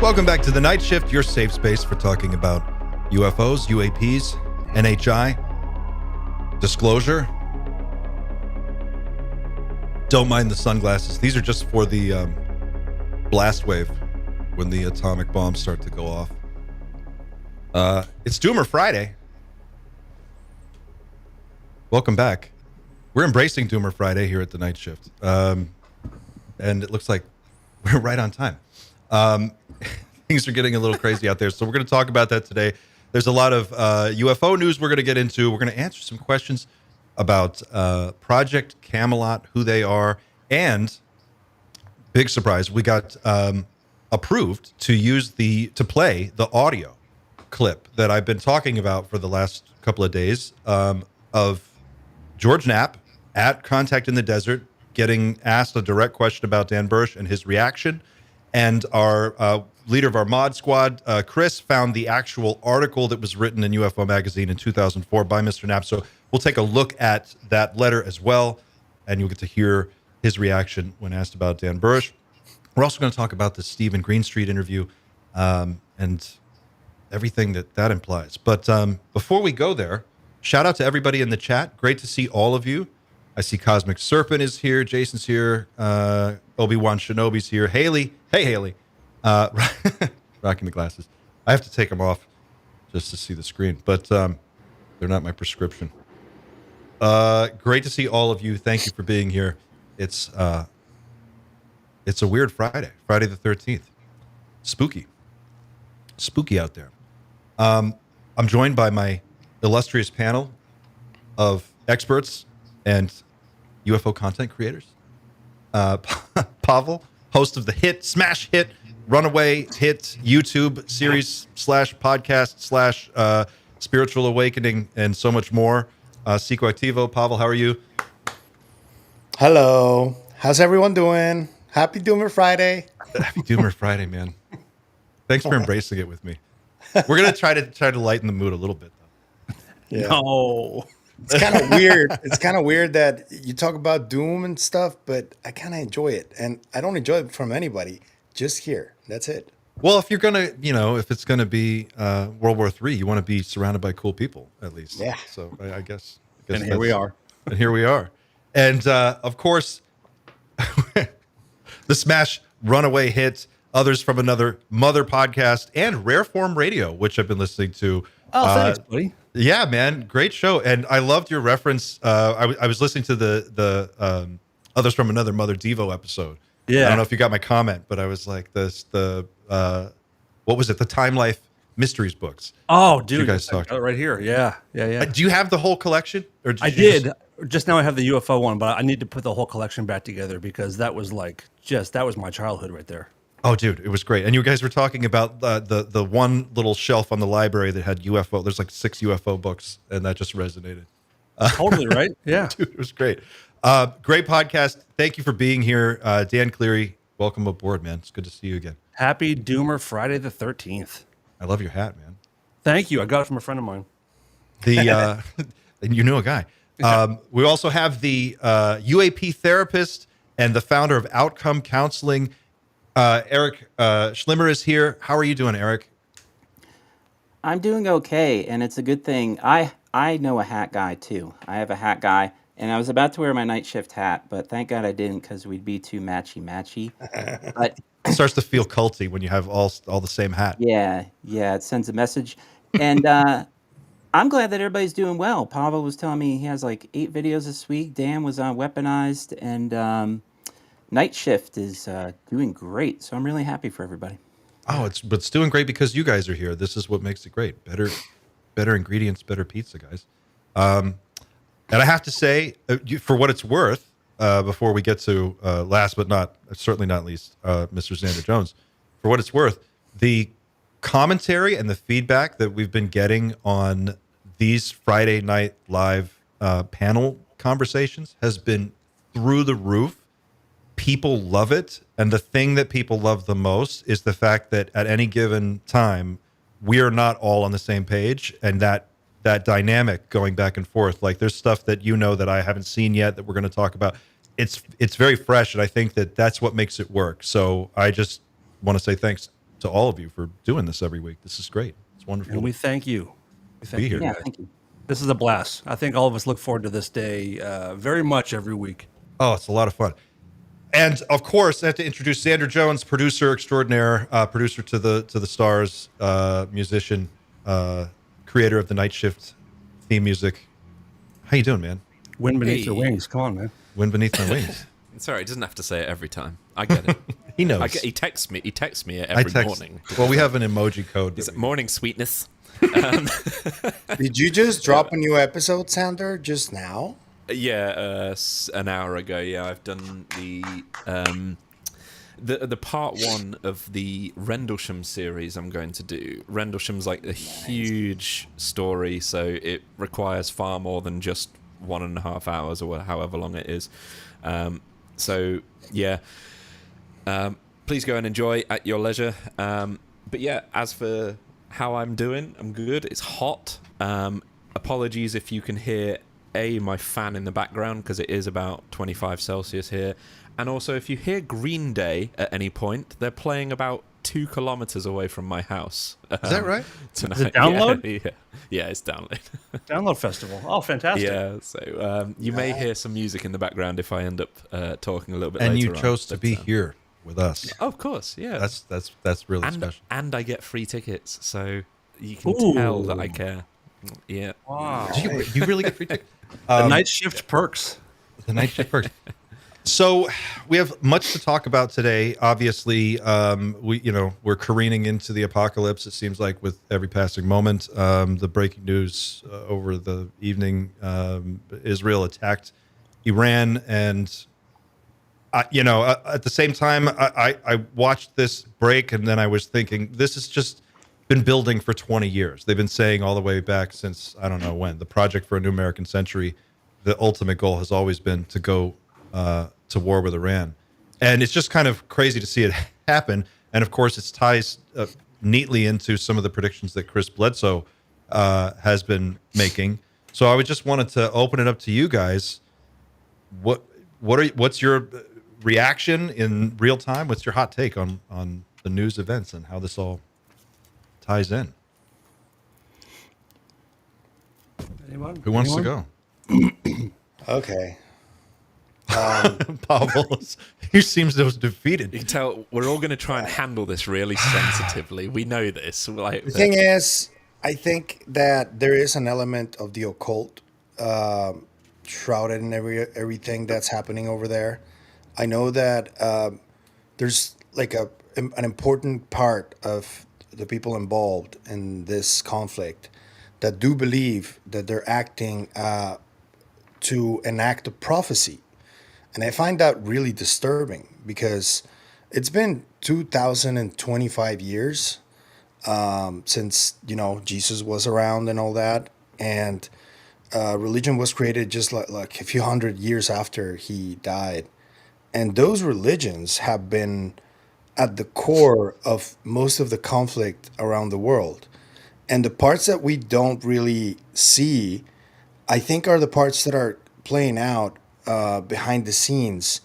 Welcome back to The Night Shift, your safe space for talking about UFOs, UAPs, NHI, disclosure. Don't mind the sunglasses. These are just for the blast wave when the atomic bombs start to go off. It's Doomer Friday. Welcome back. We're embracing Doomer Friday here at The Night Shift. And it looks like we're right on time. Things are getting a little crazy out there, so we're going to talk about that today. There's a lot of UFO news we're going to get into. We're going to answer some questions about Project Camelot, who they are, and big surprise, we got approved to play the audio clip that I've been talking about for the last couple of days of George Knapp at Contact in the Desert getting asked a direct question about Dan Burisch and his reaction. And our leader of our mod squad, Chris, found the actual article that was written in UFO Magazine in 2004 by Mr. Knapp. So we'll take a look at that letter as well, and you'll get to hear his reaction when asked about Dan Burisch. We're also going to talk about the Stephen Greenstreet interview and everything that implies. But before we go there, shout out to everybody in the chat. Great to see all of you. I see Cosmic Serpent is here. Jason's here. Obi-Wan Shinobi's here. Haley. Hey, Haley. Rocking the glasses. I have to take them off just to see the screen, but they're not my prescription. Great to see all of you. Thank you for being here. It's a weird Friday the 13th. Spooky out there. I'm joined by my illustrious panel of experts and UFO content creators. Pavel, host of the smash hit, runaway hit YouTube series / podcast / spiritual awakening, and so much more. Psicoactivo. Pavel, how are you? Hello. How's everyone doing? Happy Doomer Friday. Happy Doomer Friday, man. Thanks for embracing it with me. We're gonna try to lighten the mood a little bit, though. Yeah. No. It's kind of weird. It's kind of weird that you talk about doom and stuff, but I kind of enjoy it. And I don't enjoy it from anybody, just here. That's it. Well, if you're going to, if it's going to be World War III, you want to be surrounded by cool people, at least. Yeah. So I guess and here we are. And here we are. And, of course, the smash runaway hit, others from another mother podcast, and Rare Form Radio, which I've been listening to. Oh, thanks, buddy. Yeah, man, great show, and I loved your reference. I was listening to the others from another Mother Devo episode. Yeah, I don't know if you got my comment, but I was like, what was it? The Time Life Mysteries books. Oh, dude, you guys talked right here. Yeah. Do you have the whole collection? Or I did. Just now I have the UFO one, but I need to put the whole collection back together because that was that was my childhood right there. Oh, dude, it was great. And you guys were talking about the one little shelf on the library that had UFO. There's like 6 UFO books, and that just resonated. Totally, right? Yeah. Dude, it was great. Great podcast. Thank you for being here. Dan Cleary, welcome aboard, man. It's good to see you again. Happy Doomer Friday the 13th. I love your hat, man. Thank you. I got it from a friend of mine. And you know a guy. We also have the UAP therapist and the founder of Outcome Counseling, Erik Schlimmer is here. How are you doing, Erik? I'm doing okay, and it's a good thing. I know a hat guy, too. I have a hat guy, and I was about to wear my night shift hat, but thank God I didn't because we'd be too matchy-matchy. But it starts to feel culty when you have all the same hat. Yeah, it sends a message. And I'm glad that everybody's doing well. Pavel was telling me he has like 8 videos this week. Dan was on Weaponized, and Night Shift is doing great, so I'm really happy for everybody. Oh, it's doing great because you guys are here. This is what makes it great. Better ingredients, better pizza, guys. And I have to say, for what it's worth, before we get to last but certainly not least, Mr. Xander Jones, for what it's worth, the commentary and the feedback that we've been getting on these Friday night live panel conversations has been through the roof. People love it, and the thing that people love the most is the fact that at any given time we are not all on the same page, and that dynamic going back and forth. Like, there's stuff that that I haven't seen yet that we're going to talk about. It's very fresh, and I think that's what makes it work. So I just want to say thanks to all of you for doing this every week. This is great. It's wonderful. And we thank you. We thank Be you. here. Yeah, guys. thank you. This is a blast. I think all of us look forward to this day very much every week. Oh, it's a lot of fun. And of course, I have to introduce Xander Jones, producer extraordinaire, producer to the stars, musician, creator of the Night Shift theme music. How you doing, man? Wind beneath your Hey. wings. Come on, man. Wind beneath my wings. Sorry, he doesn't have to say it every time. I get it. He knows. He texts me. He texts me I every text. morning. Well, we have an emoji code. He's that like, we- morning sweetness. Did you just drop a new episode, Xander, just now? Yeah, an hour ago. Yeah, I've done the part 1 of the Rendlesham series. I'm going to do. Rendlesham's like a huge story, so it requires far more than just 1.5 hours or however long it is. So yeah, please go and enjoy at your leisure. But yeah, as for how I'm doing, I'm good. It's hot. Apologies if you can hear my fan in the background, because it is about 25 Celsius here. And also, if you hear Green Day at any point, they're playing about 2 kilometers away from my house. Is that right? Tonight. Is it download? Yeah, it's download. Download festival. Oh, fantastic. Yeah, so you may hear some music in the background if I end up talking a little bit And later you chose to but, be here with us. Oh, of course, yeah. That's really special. And I get free tickets, so you can Ooh. tell that I care. Yeah. Wow. You really get free tickets. The night shift perks. The Night Shift perks. So we have much to talk about today. Obviously, we're careening into the apocalypse. It seems like with every passing moment. The breaking news over the evening: Israel attacked Iran, and at the same time, I watched this break, and then I was thinking, this has just been building for 20 years. They've been saying all the way back since I don't know when. The Project for a New American Century. The ultimate goal has always been to go to war with Iran. And it's just kind of crazy to see it happen. And of course, it ties neatly into some of the predictions that Chris Bledsoe has been making. So I would just wanted to open it up to you guys. What's your reaction in real time? What's your hot take on the news events and how this all ties in? Anyone? Who wants to go? Okay. Pavel, he seems defeated. You can tell we're all going to try and handle this really sensitively. We know this. Like, The thing is, I think that there is an element of the occult shrouded in everything that's happening over there. I know that there's like an important part of the people involved in this conflict that do believe that they're acting to enact a prophecy. And I find that really disturbing because it's been 2025 years since, Jesus was around and all that. And religion was created just like a few hundred years after he died. And those religions have been at the core of most of the conflict around the world. And the parts that we don't really see, I think, are the parts that are playing out behind the scenes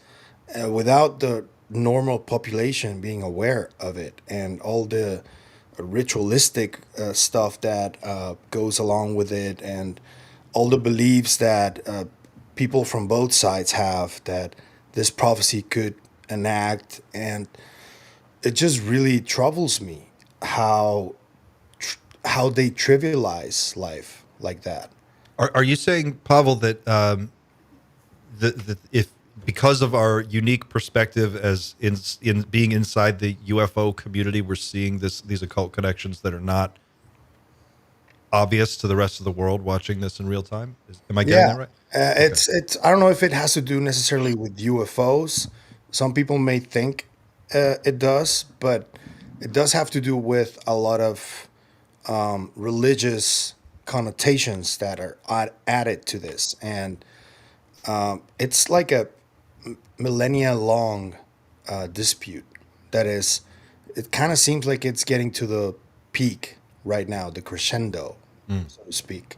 without the normal population being aware of it, and all the ritualistic stuff that goes along with it, and all the beliefs that people from both sides have that this prophecy could enact. And it just really troubles me how they trivialize life like that. Are you saying, Pavel, that if because of our unique perspective as in being inside the UFO community, we're seeing these occult connections that are not obvious to the rest of the world watching this in real time? Am I getting that right? It's I don't know if it has to do necessarily with UFOs. Some people may think it does, but it does have to do with a lot of religious connotations that are added to this. And it's like a millennia long dispute that is, it kind of seems like it's getting to the peak right now, the crescendo, so to speak.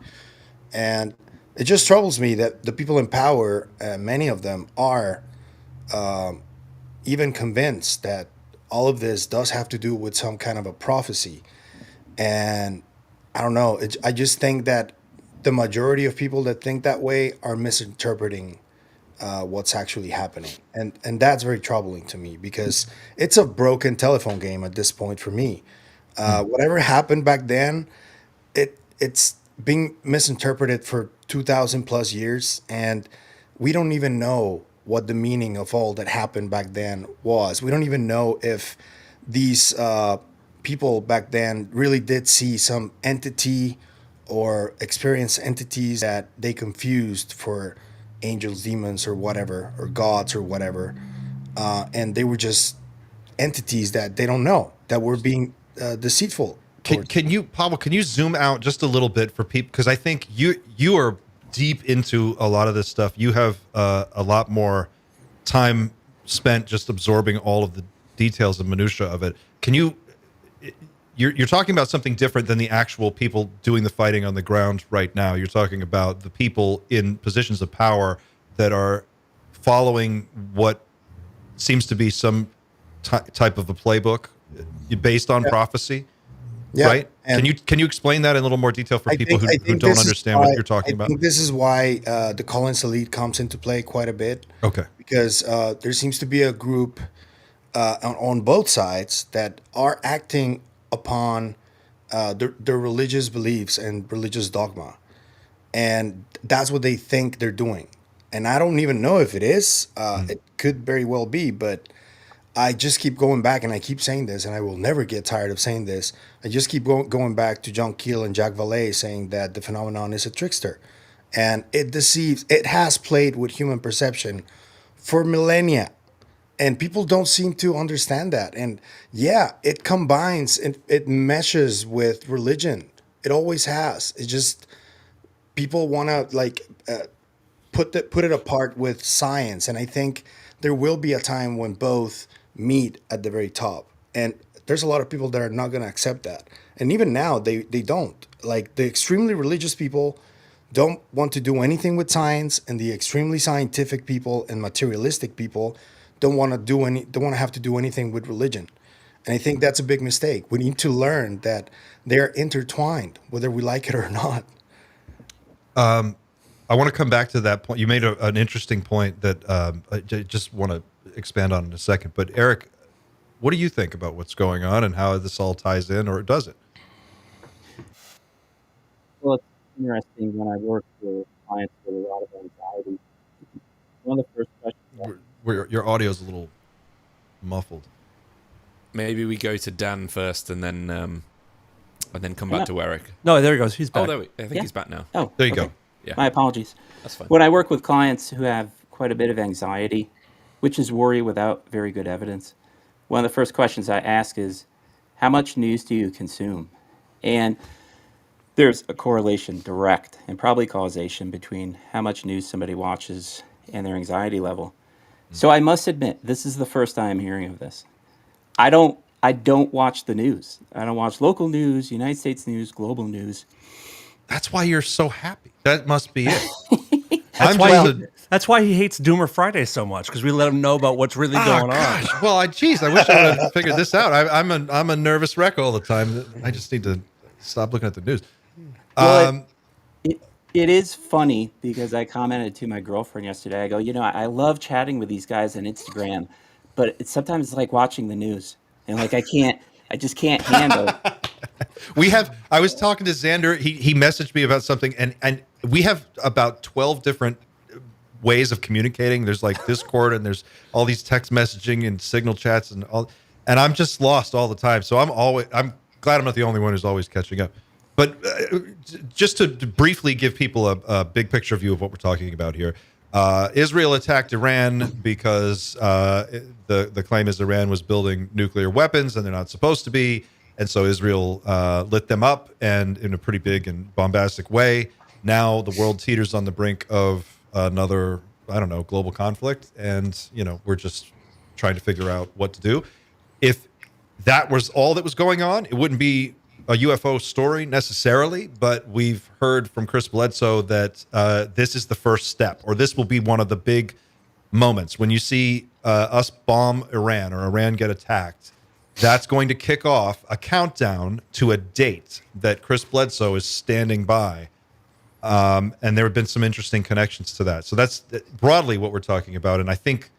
And it just troubles me that the people in power, many of them are even convinced that all of this does have to do with some kind of a prophecy. And I don't know. I just think that the majority of people that think that way are misinterpreting what's actually happening, and that's very troubling to me because it's a broken telephone game at this point for me. Whatever happened back then, it's being misinterpreted for 2,000 plus years, and we don't even know what the meaning of all that happened back then was. We don't even know if these people back then really did see some entity or experience entities that they confused for angels, demons, or whatever, or gods, or whatever, and they were just entities that they don't know, that were being deceitful. Can you, Pavel? Can you zoom out just a little bit for people? Because I think you are deep into a lot of this stuff. You have a lot more time spent just absorbing all of the details and minutia of it. Can you? You're talking about something different than the actual people doing the fighting on the ground right now. You're talking about the people in positions of power that are following what seems to be some type of a playbook based on prophecy, right? And can you explain that in a little more detail for people who don't understand what you're talking about? I think this is why the Collins elite comes into play quite a bit. Okay. Because there seems to be a group on both sides that are acting upon their religious beliefs and religious dogma, and that's what they think they're doing. And I don't even know if it is. It could very well be, but I just keep going back, and I keep saying this, and I will never get tired of saying this. I just keep going back to John Keel and Jacques Vallée saying that the phenomenon is a trickster, and it deceives. It has played with human perception for millennia. And people don't seem to understand that. And yeah, it combines and it meshes with religion. It always has. It's just people want to put it apart with science. And I think there will be a time when both meet at the very top. And there's a lot of people that are not going to accept that. And even now, they don't. Like the extremely religious people don't want to do anything with science, and the extremely scientific people and materialistic people don't want to have to do anything with religion. And I think that's a big mistake. We need to learn that they're intertwined, whether we like it or not. I want to come back to that point. You made an interesting point that I just want to expand on in a second. But Erik, what do you think about what's going on and how this all ties in, or does it? Well, it's interesting when I work with clients with a lot of anxiety. One of the first questions. Your audio is a little muffled. Maybe we go to Dan first, and then come back to Erik. No, there he goes. He's back. Oh, I think he's back now. Oh, there you go. Yeah. My apologies. That's fine. When I work with clients who have quite a bit of anxiety, which is worry without very good evidence, one of the first questions I ask is, how much news do you consume? And there's a correlation, direct, and probably causation between how much news somebody watches and their anxiety level. So I must admit, this is the first time I'm hearing of this. I don't watch the news. I don't watch local news, United States news, global news. That's why you're so happy. That must be it. That's why he hates Doomer Friday so much, because we let him know about what's really going on. Well, I wish I would have figured this out. I'm a nervous wreck all the time. I just need to stop looking at the news. Well, it is funny because I commented to my girlfriend yesterday. I go, I love chatting with these guys on Instagram, but sometimes it's like watching the news, and like I just can't handle. I was talking to Xander. He messaged me about something, and we have about 12 different ways of communicating. There's like Discord, and there's all these text messaging and signal chats and all, and I'm just lost all the time. So I'm glad I'm not the only one who's always catching up. But just to briefly give people a big picture view of what we're talking about here, Israel attacked Iran because the claim is Iran was building nuclear weapons, and they're not supposed to be. And so Israel lit them up, and in a pretty big and bombastic way. Now the world teeters on the brink of another, global conflict. And, we're just trying to figure out what to do. If that was all that was going on, it wouldn't be a UFO story necessarily, but we've heard from Chris Bledsoe that this is the first step, or this will be one of the big moments when you see us bomb Iran or Iran get attacked. that's going to kick off a countdown to a date that Chris Bledsoe is standing by. And there have been some interesting connections to that. So that's broadly what we're talking about. And I think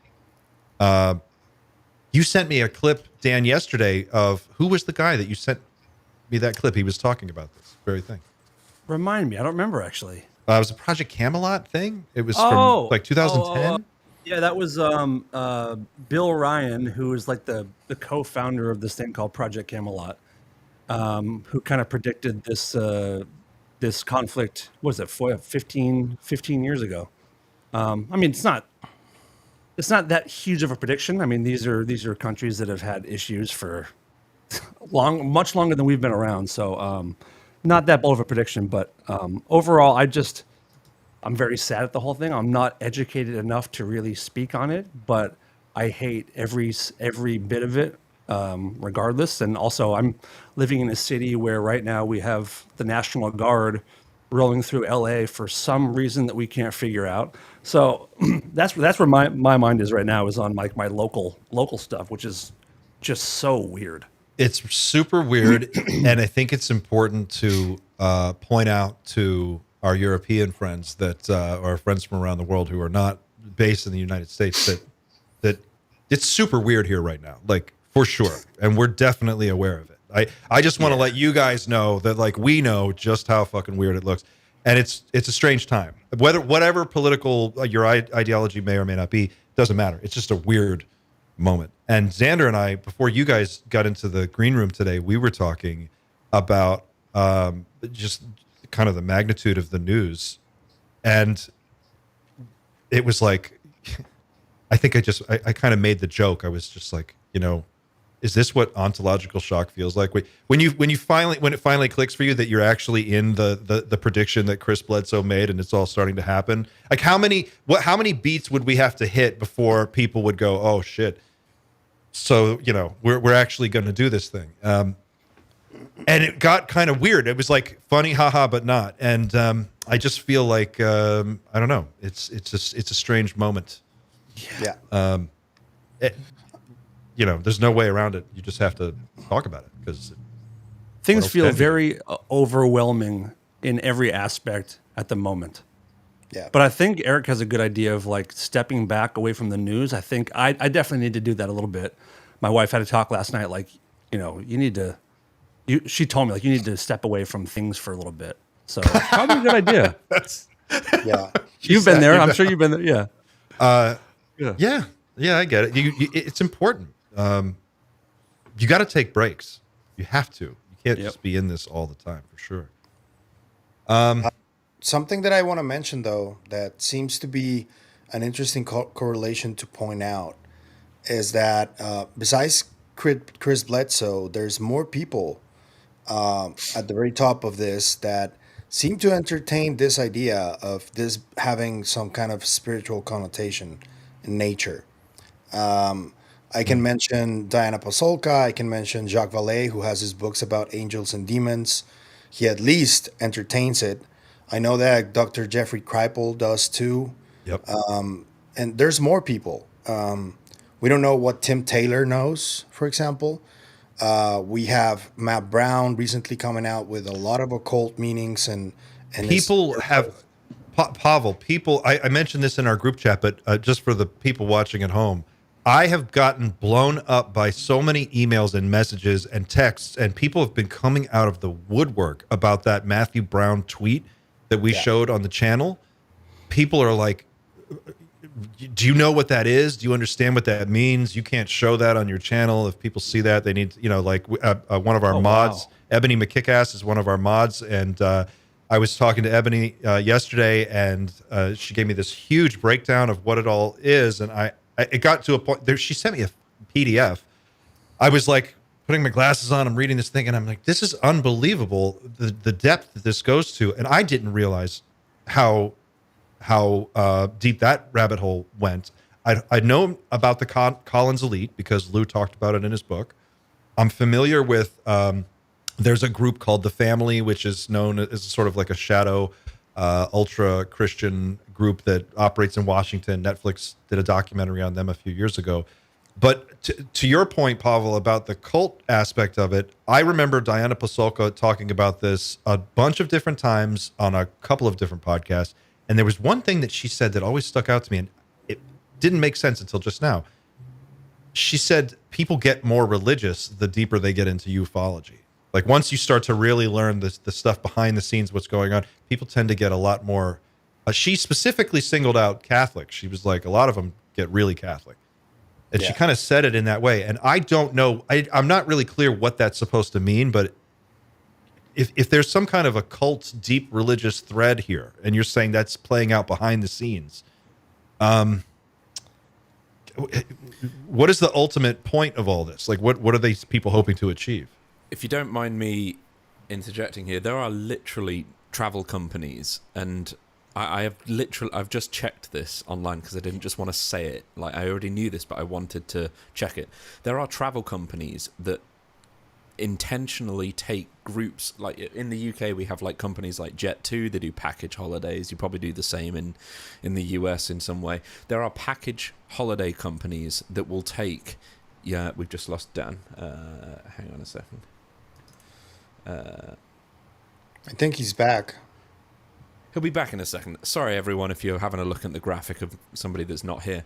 you sent me a clip, Dan, yesterday of who was the guy that you sent me that clip? He was talking about this very thing. Remind me. I don't remember, actually. It was a Project Camelot thing. It was from like 2010. Yeah, that was Bill Ryan, who is like the co-founder of this thing called Project Camelot, who kind of predicted this this conflict. What was it, 15 years ago? I mean, it's not that huge of a prediction. I mean, these are countries that have had issues for much longer than we've been around. So not that bold of a prediction, but overall, I'm very sad at the whole thing. I'm not educated enough to really speak on it, but I hate every bit of it, regardless. And also, I'm living in a city where right now we have the National Guard rolling through LA for some reason that we can't figure out. So that's where my mind is right now, is on like my local stuff, which is just so weird. It's super weird, and I think it's important to point out to our European friends that or friends from around the world who are not based in the United States that it's super weird here right now, like for sure, and we're definitely aware of it. I just want to let you guys know that like we know just how fucking weird it looks, and it's a strange time. Whatever political your ideology may or may not be, doesn't matter. It's just a weird moment. And Xander and I, before you guys got into the green room today, we were talking about just kind of the magnitude of the news. And it was like, I think I kind of made the joke. I was just like, is this what ontological shock feels like? When it finally clicks for you that you're actually in the prediction that Chris Bledsoe made and it's all starting to happen. Like how many beats would we have to hit before people would go, oh shit. So, we're actually going to do this thing. And it got kind of weird. It was like funny, haha, but not. And I just feel like, I don't know. It's a strange moment. Yeah. There's no way around it. You just have to talk about it because things feel very overwhelming in every aspect at the moment. Yeah. But I think Eric has a good idea of like stepping back away from the news. I think I definitely need to do that a little bit. My wife had a talk last night, like, she told me like you need to step away from things for a little bit. So probably a good idea. Yeah. You've been there. I'm sure you've been there. Yeah. Yeah, I get it. It's important. You got to take breaks. You have to. You can't just be in this all the time, for sure. Something that I want to mention, though, that seems to be an interesting correlation to point out is that besides Chris Bledsoe, there's more people at the very top of this that seem to entertain this idea of this having some kind of spiritual connotation in nature. I can mention Diana Pasolka. I can mention Jacques Vallée, who has his books about angels and demons. He at least entertains it. I know that Dr. Jeffrey Kripal does too. Yep. And there's more people. We don't know what Tim Taylor knows, for example. We have Matt Brown recently coming out with a lot of occult meanings and people have Pavel. People, I mentioned this in our group chat, but just for the people watching at home, I have gotten blown up by so many emails and messages and texts, and people have been coming out of the woodwork about that Matthew Brown tweet that we showed on the channel. People are like, do you know what that is? Do you understand what that means? You can't show that on your channel. If people see that, they need, one of our mods, Ebony McKickass is one of our mods. And I was talking to Ebony yesterday, and she gave me this huge breakdown of what it all is. And it got to a point there. She sent me a PDF. I was like putting my glasses on. I'm reading this thing, and I'm like, this is unbelievable. The depth that this goes to. And I didn't realize how deep that rabbit hole went. I know about the Collins Elite because Lou talked about it in his book. I'm familiar with, there's a group called The Family, which is known as sort of like a shadow ultra-Christian group that operates in Washington. Netflix did a documentary on them a few years ago. But to your point, Pavel, about the cult aspect of it, I remember Diana Pasulka talking about this a bunch of different times on a couple of different podcasts. And there was one thing that she said that always stuck out to me, and it didn't make sense until just now. She said people get more religious the deeper they get into ufology. Like once you start to really learn the stuff behind the scenes, what's going on, people tend to get a lot more. She specifically singled out Catholics. She was like, a lot of them get really Catholic. And she kind of said it in that way. And I don't know, I'm not really clear what that's supposed to mean, but if there's some kind of occult, deep religious thread here, and you're saying that's playing out behind the scenes, what is the ultimate point of all this? Like, what are these people hoping to achieve? If you don't mind me interjecting here, there are literally travel companies, and I've just checked this online because I didn't just want to say it. Like, I already knew this, but I wanted to check it. There are travel companies that intentionally take groups. Like in the UK, we have like companies like Jet2. They do package holidays. You probably do the same in the US in some way. There are package holiday companies that will take. Yeah, we've just lost Dan. Hang on a second. I think he's back. He'll be back in a second. Sorry, everyone, if you're having a look at the graphic of somebody that's not here.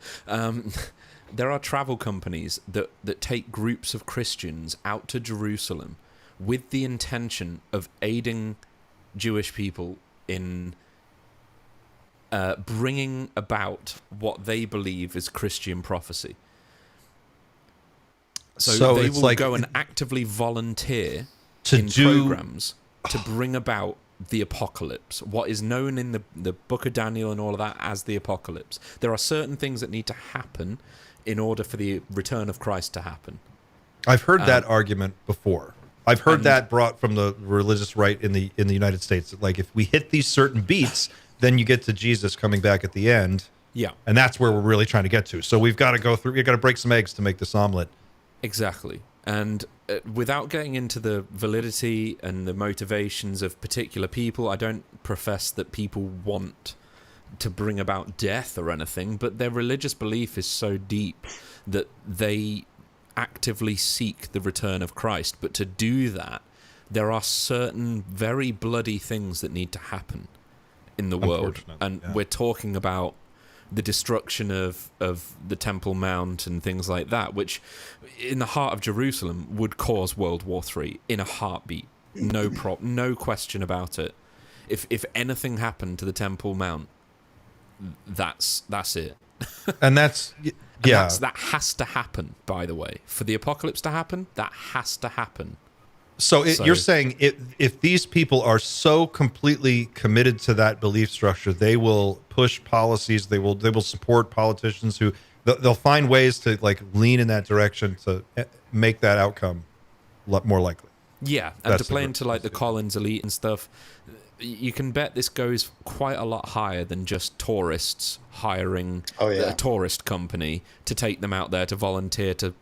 There are travel companies that take groups of Christians out to Jerusalem with the intention of aiding Jewish people in bringing about what they believe is Christian prophecy. So they will go and actively volunteer in programs to bring about the apocalypse, what is known in the book of Daniel and all of that as the apocalypse. There are certain things that need to happen in order for the return of Christ to happen. I've heard that argument before. I've heard that brought from the religious right in the United States. Like, if we hit these certain beats, then you get to Jesus coming back at the end. Yeah. And that's where we're really trying to get to. So we've got to go through, we've got to break some eggs to make this omelet. Exactly. And without getting into the validity and the motivations of particular people, I don't profess that people want to bring about death or anything, but their religious belief is so deep that they actively seek the return of Christ. But to do that, there are certain very bloody things that need to happen in the world. And we're talking about the destruction of the Temple Mount and things like that, which in the heart of Jerusalem would cause World War III in a heartbeat. No question about it. If anything happened to the Temple Mount, that's it. And that's that has to happen, by the way. For the apocalypse to happen, that has to happen. So you're saying if these people are so completely committed to that belief structure, they will push policies, they will support politicians who they'll find ways to like lean in that direction to make that outcome more likely. Yeah, and to play into like the Collins elite and stuff, you can bet this goes quite a lot higher than just tourists hiring a tourist company to take them out there to volunteer to,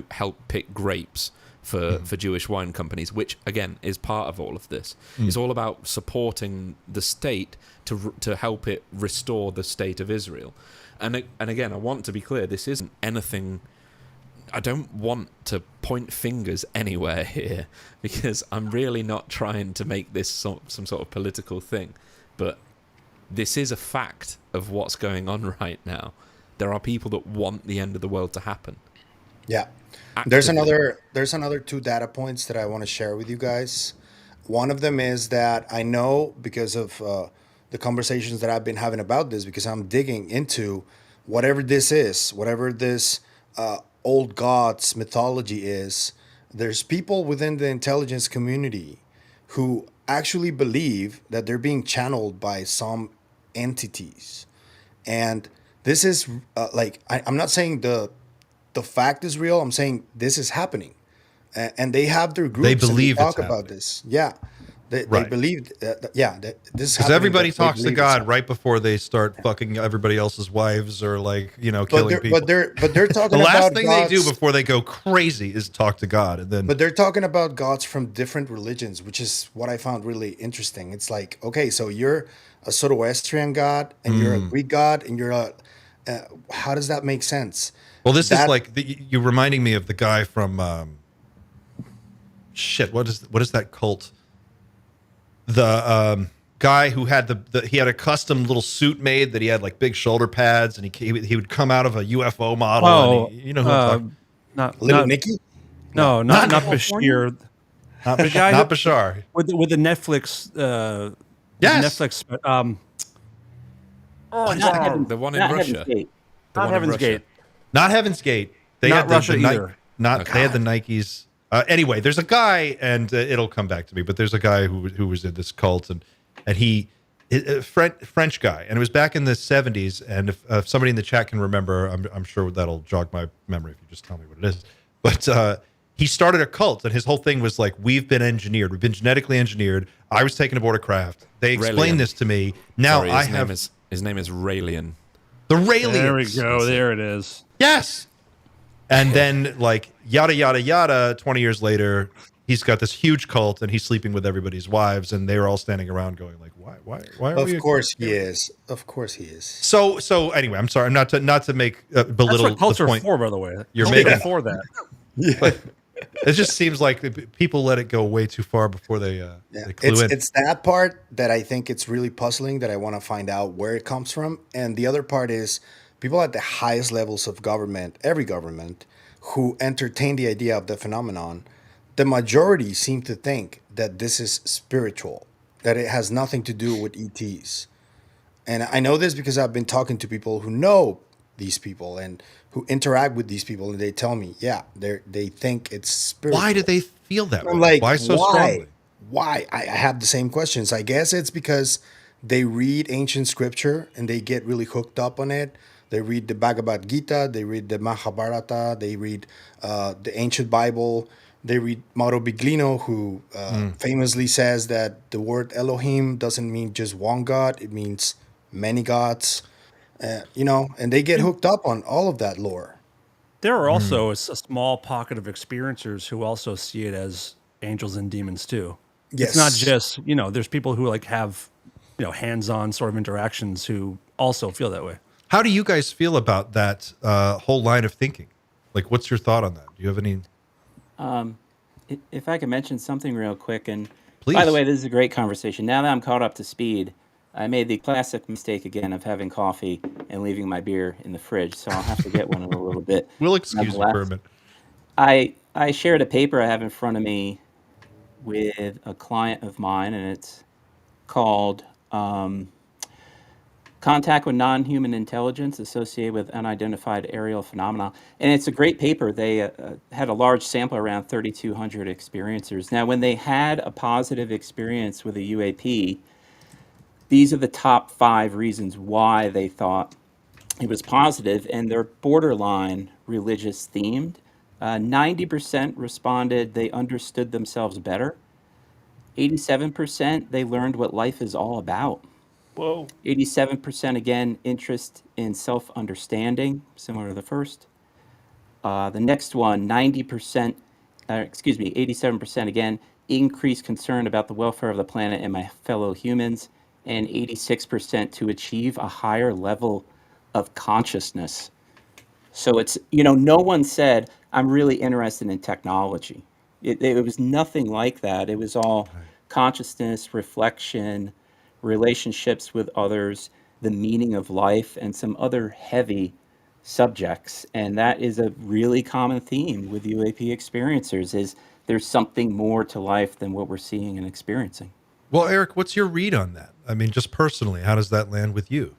help pick grapes for Jewish wine companies, which again is part of all of this. It's all about supporting the state to help it restore the state of Israel. And again, I want to be clear, this isn't anything. I don't want to point fingers anywhere here, because I'm really not trying to make this some sort of political thing. But this is a fact of what's going on right now. There are people that want the end of the world to happen. Yeah. Actively. There's another 2 data points that I want to share with you guys. One of them is that I know, because of the conversations that I've been having about this, because I'm digging into whatever this is, whatever this old gods mythology is, there's people within the intelligence community who actually believe that they're being channeled by some entities. And this is I'm not saying the fact is real. I'm saying this is happening, and they have their groups. They believe and they talk it's about happening. this. Yeah, they believe. That this is Because happening, everybody that they talks to believe God it's right before they start fucking everybody else's wives or killing people. But they're talking The about last thing they do gods- before they go crazy is talk to God, and then. But they're talking about gods from different religions, which is what I found really interesting. It's like, okay, so you're a Zoroastrian god, and you're a Greek god, and you're How does that make sense? Well, this is That- like you're reminding me of the guy from what is that cult? The guy who had he had a custom little suit made that he had like big shoulder pads, and he would come out of a UFO model. Oh, and you know who I'm talking. not Little not, Nicky? No, Not not California? Bashir. Not The guy not who- Bashar. With the Netflix. Yes. Netflix. Not The one in not Russia. Heaven's Gate. The Not one in Heaven's Russia. Gate. Not Heaven's Gate. They Not had the, Russia the Ni- either. Not they had the Nikes. Anyway, there's a guy, and it'll come back to me. But there's a guy who was in this cult, and he French guy, and it was back in the 70s. And if somebody in the chat can remember, I'm sure that'll jog my memory if you just tell me what it is. But he started a cult, and his whole thing was like, we've been engineered, we've been genetically engineered. I was taken aboard a craft. They explained Raelian. this to me. Now Sorry, I his have name his name is Raelian. the Raelians. There we go. There it is. Yes. And then, like, yada, yada, yada, 20 years later, he's got this huge cult, and he's sleeping with everybody's wives, and they're all standing around going, like, why are we? Of course he is. Of course he is. So anyway, I'm sorry. Not to make That's belittle what cults the are point. for, by the way. You're Cults are making- for that. But it just seems like people let it go way too far before they clue in. It's that part that I think it's really puzzling, that I want to find out where it comes from. And the other part is people at the highest levels of government, every government, who entertain the idea of the phenomenon, the majority seem to think that this is spiritual, that it has nothing to do with ETs. And I know this because I've been talking to people who know these people and who interact with these people, and they tell me, yeah, they think it's spiritual. Why do they feel that way? I'm like, why so strongly? Why? I have the same questions. I guess it's because they read ancient scripture and they get really hooked up on it. They read the Bhagavad Gita, they read the Mahabharata, they read the ancient Bible. They read Mauro Biglino, who famously says that the word Elohim doesn't mean just one God; it means many gods. And they get hooked up on all of that lore. There are also a small pocket of experiencers who also see it as angels and demons too. Yes. It's not just, there's people who like have, hands-on sort of interactions who also feel that way. How do you guys feel about that whole line of thinking? Like, what's your thought on that? Do you have any? If I could mention something real quick, and Please. by the way, this is a great conversation. Now that I'm caught up to speed, I made the classic mistake again of having coffee and leaving my beer in the fridge, so I'll have to get one in a little bit. We'll excuse you for a minute. I shared a paper I have in front of me with a client of mine, and it's called Contact with Non-Human Intelligence Associated with Unidentified Aerial Phenomena. And it's a great paper. They had a large sample, around 3,200 experiencers. Now, when they had a positive experience with a UAP, these are the top 5 reasons why they thought it was positive, and they're borderline religious themed. 90% responded they understood themselves better. 87% they learned what life is all about. Whoa. 87% again, interest in self-understanding, similar to the first. The next one, 87% again, increased concern about the welfare of the planet and my fellow humans, and 86% to achieve a higher level of consciousness. So it's, no one said, I'm really interested in technology. It was nothing like that. It was all consciousness, reflection, relationships with others, the meaning of life, and some other heavy subjects. And that is a really common theme with UAP experiencers, is there's something more to life than what we're seeing and experiencing. Well, Eric, what's your read on that? I mean, just personally, how does that land with you?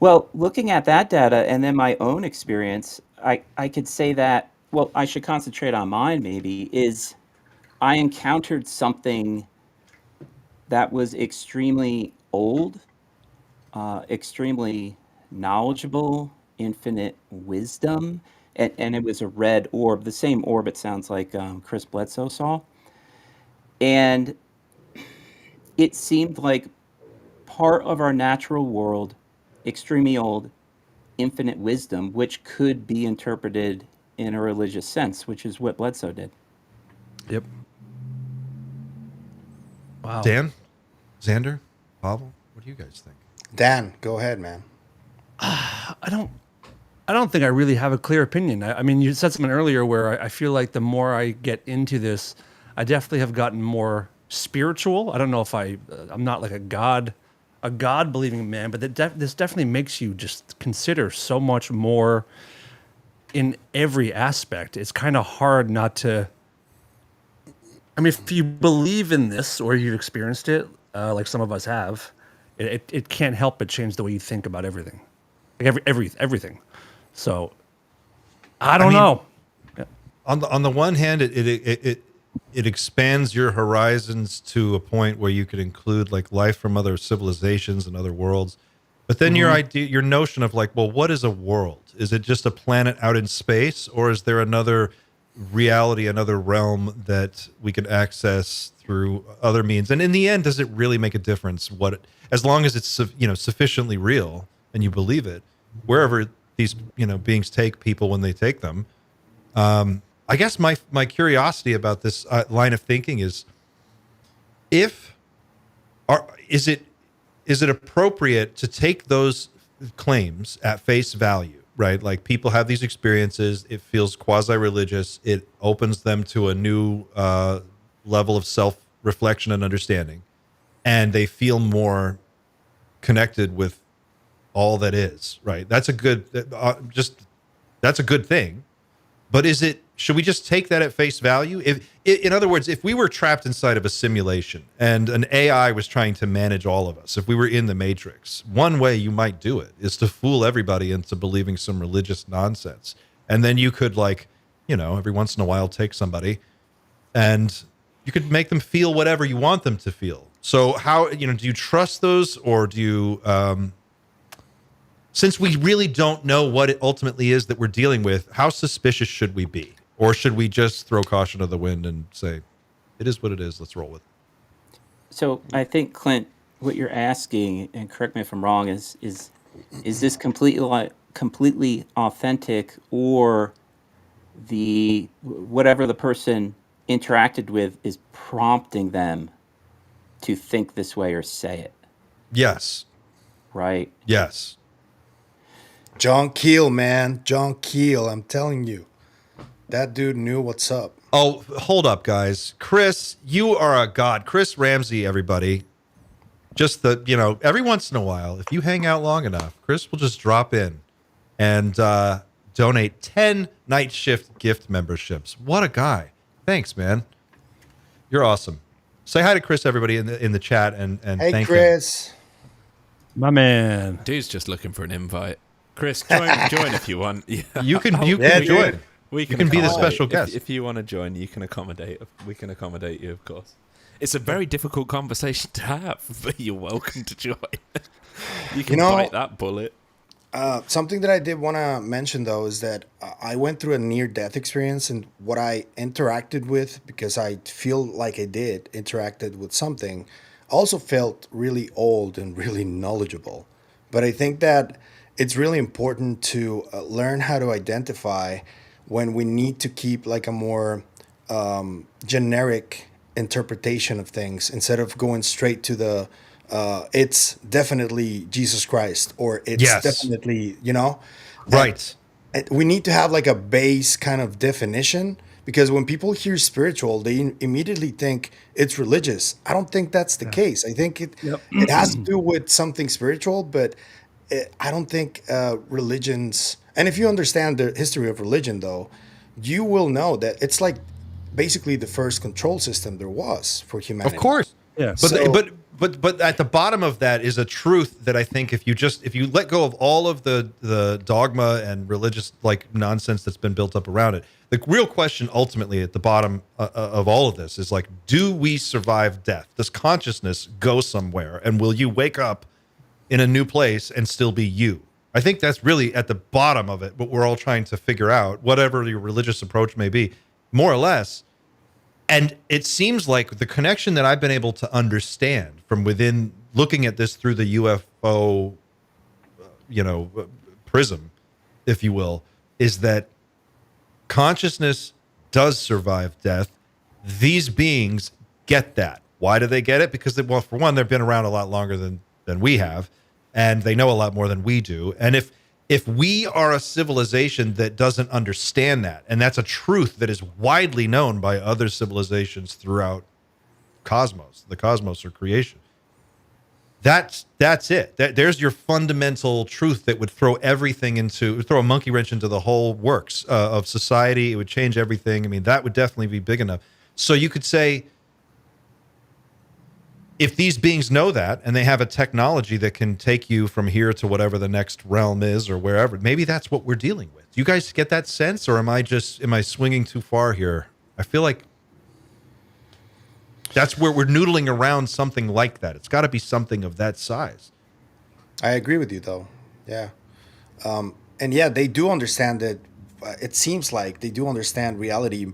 Well, looking at that data and then my own experience, I could say that, well, I should concentrate on mine maybe, is I encountered something that was extremely old, extremely knowledgeable, infinite wisdom, and it was a red orb, the same orb it sounds like Chris Bledsoe saw. And it seemed like part of our natural world, extremely old, infinite wisdom, which could be interpreted in a religious sense, which is what Bledsoe did. Yep. Wow. Dan, Xander, Pavel, what do you guys think? Dan, go ahead, man. I don't think I really have a clear opinion. I mean, you said something earlier where I feel like the more I get into this, I definitely have gotten more spiritual. I don't know if I'm not like a God believing man, but this definitely makes you just consider so much more in every aspect. It's kind of hard not to. I mean, if you believe in this or you've experienced it, like some of us have, it can't help but change the way you think about everything, like everything. So, I don't know. Yeah. On the one hand, it expands your horizons to a point where you could include like life from other civilizations and other worlds. But then your notion of like, well, what is a world? Is it just a planet out in space, or is there another reality, another realm that we can access through other means? And in the end, does it really make a difference? As long as it's sufficiently real and you believe it, wherever these beings take people when they take them. I guess my curiosity about this line of thinking is, is it appropriate to take those claims at face value, right? Like people have these experiences, it feels quasi-religious, it opens them to a new level of self-reflection and understanding, and they feel more connected with all that is, right? That's a good thing. But should we just take that at face value? In other words, if we were trapped inside of a simulation and an AI was trying to manage all of us, if we were in the Matrix, one way you might do it is to fool everybody into believing some religious nonsense. And then you could every once in a while take somebody and you could make them feel whatever you want them to feel. So how, do you trust those, or do you, since we really don't know what it ultimately is that we're dealing with, how suspicious should we be? Or should we just throw caution to the wind and say, it is what it is, let's roll with it? So I think, Clint, what you're asking, and correct me if I'm wrong, is this completely authentic, or whatever the person interacted with is prompting them to think this way or say it? Yes. Right? Yes. John Keel, man. John Keel, I'm telling you. That dude knew what's up. Oh, hold up, guys. Chris, you are a god. Chris Ramsey, everybody. Just every once in a while, if you hang out long enough, Chris will just drop in and donate 10 night shift gift memberships. What a guy. Thanks, man. You're awesome. Say hi to Chris, everybody, in the chat, and hey, thank Chris. My man. Dude's just looking for an invite. Chris, join if you want. Yeah. You can join. You can be the special guest. If you want to join, you can accommodate. We can accommodate you, of course. It's a very difficult conversation to have, but you're welcome to join. You can bite that bullet. Something that I did want to mention, though, is that I went through a near-death experience, and what I interacted with, because I feel like I did interacted with something, also felt really old and really knowledgeable. But I think that it's really important to learn how to identify when we need to keep like a more generic interpretation of things, instead of going straight to the it's definitely Jesus Christ, or it's definitely, Right. We need to have like a base kind of definition, because when people hear spiritual, they immediately think it's religious. I don't think that's the case. I think it has to do with something spiritual, but I don't think religions, and if you understand the history of religion, though, you will know that it's like basically the first control system there was for humanity. Of course. Yeah. But at the bottom of that is a truth that I think if you let go of all of the dogma and religious nonsense that's been built up around it, the real question ultimately at the bottom of all of this is like, do we survive death? Does consciousness go somewhere, and will you wake up in a new place and still be you? I think that's really at the bottom of it, what we're all trying to figure out, whatever your religious approach may be, more or less. And it seems like the connection that I've been able to understand from within, looking at this through the UFO, prism, if you will, is that consciousness does survive death. These beings get that. Why do they get it? Because for one, they've been around a lot longer than we have. and they know a lot more than we do. And if we are a civilization that doesn't understand that, and that's a truth that is widely known by other civilizations throughout the cosmos or creation, that's it. There's your fundamental truth that would throw throw a monkey wrench into the whole works of society. It would change everything. I mean, that would definitely be big enough. So you could say, if these beings know that and they have a technology that can take you from here to whatever the next realm is or wherever, maybe that's what we're dealing with. Do you guys get that sense, or am I swinging too far here? I feel like that's where we're noodling around something like that. It's got to be something of that size. I agree with you, though. Yeah. And yeah, they do understand it. It seems like they do understand reality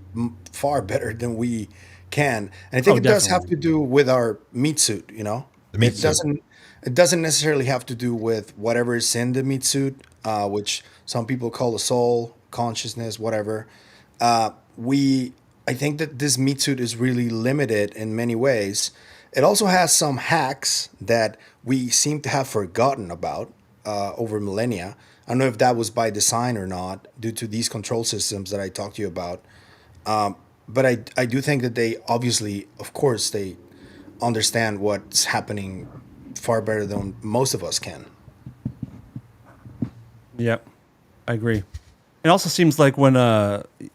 far better than we can. And I think it does have to do with our meat suit, you know? The meat suit. It doesn't necessarily have to do with whatever is in the meat suit, which some people call the soul, consciousness, whatever. I think that this meat suit is really limited in many ways. It also has some hacks that we seem to have forgotten about over millennia. I don't know if that was by design or not, due to these control systems that I talked to you about. But I do think that they obviously, of course, they understand what's happening far better than most of us can. Yep, I agree. It also seems like when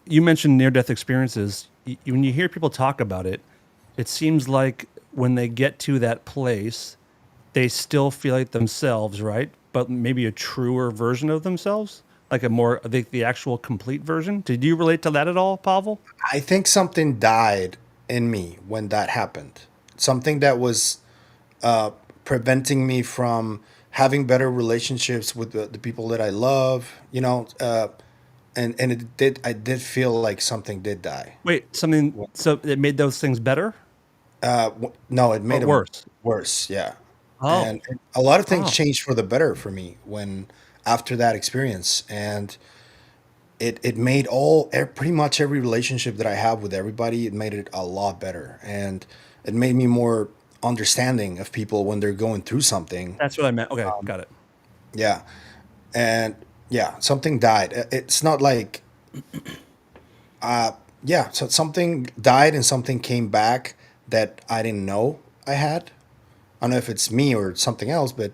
you mentioned near-death experiences, when you hear people talk about it, it seems like when they get to that place, they still feel like themselves, right? But maybe a truer version of themselves, like the actual complete version. Did you relate to that at all, Pavel? I think something died in me when that happened. Something that was preventing me from having better relationships with the people that I love, you know, and I did feel like something did die. Wait, so it made those things better? No, it made them worse. Worse, yeah. Oh. And a lot of things changed for the better for me after that experience, and it made pretty much every relationship that I have with everybody, it made it a lot better, and it made me more understanding of people when they're going through something. That's what I meant. Okay, got it. Yeah, and yeah, something died. It's not like, so something died and something came back that I didn't know I had. I don't know if it's me or something else, but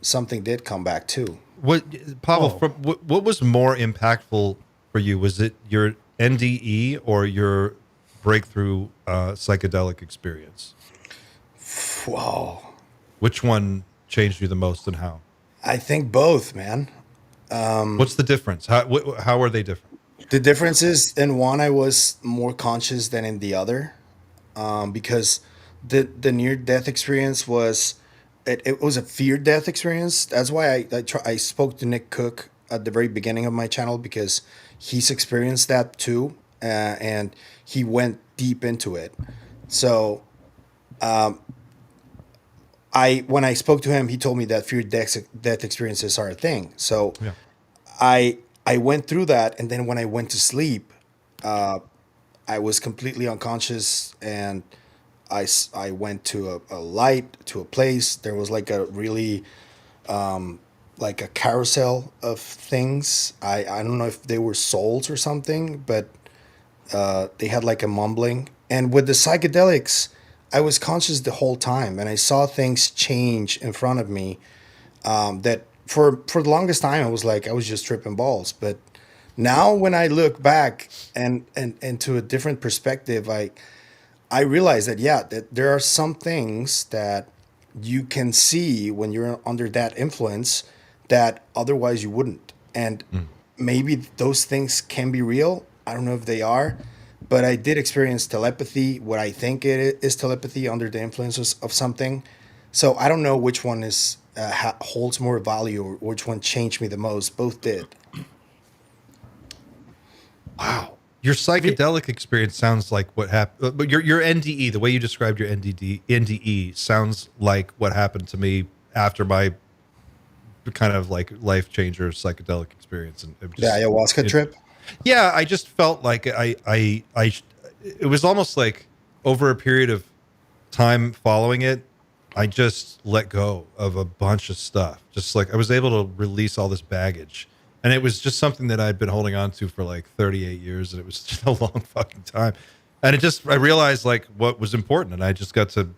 something did come back too. Pavel, what was more impactful for you? Was it your NDE or your breakthrough psychedelic experience? Wow. Which one changed you the most, and how? I think both, man. What's the difference? How are they different? The difference is, in one, I was more conscious than in the other, because the near-death experience was, it was a fear-death experience. That's why I spoke to Nick Cook at the very beginning of my channel, because he's experienced that too, and he went deep into it. So when I spoke to him, he told me that fear-death experiences are a thing. So yeah. I went through that, and then when I went to sleep, I was completely unconscious, and I went to a light, to a place. There was like a really like a carousel of things. I don't know if they were souls or something, but they had like a mumbling. And with the psychedelics, I was conscious the whole time, and I saw things change in front of me. That for the longest time, I was just tripping balls. But now, when I look back and to a different perspective, I realize that that there are some things that you can see when you're under that influence that otherwise you wouldn't. And maybe those things can be real. I don't know if they are, but I did experience telepathy, what I think it is telepathy under the influences of something. So I don't know which one is holds more value, or which one changed me the most. Both did. Wow. Your psychedelic experience sounds like what happened, but your NDE, the way you described your NDE sounds like what happened to me after my kind of like life changer psychedelic experience. And The ayahuasca trip? Yeah, I just felt like it was almost like over a period of time following it, I just let go of a bunch of stuff. Just like I was able to release all this baggage. And it was just something that I'd been holding on to for like 38 years. And it was just a long fucking time. And I realized like what was important. And I just got to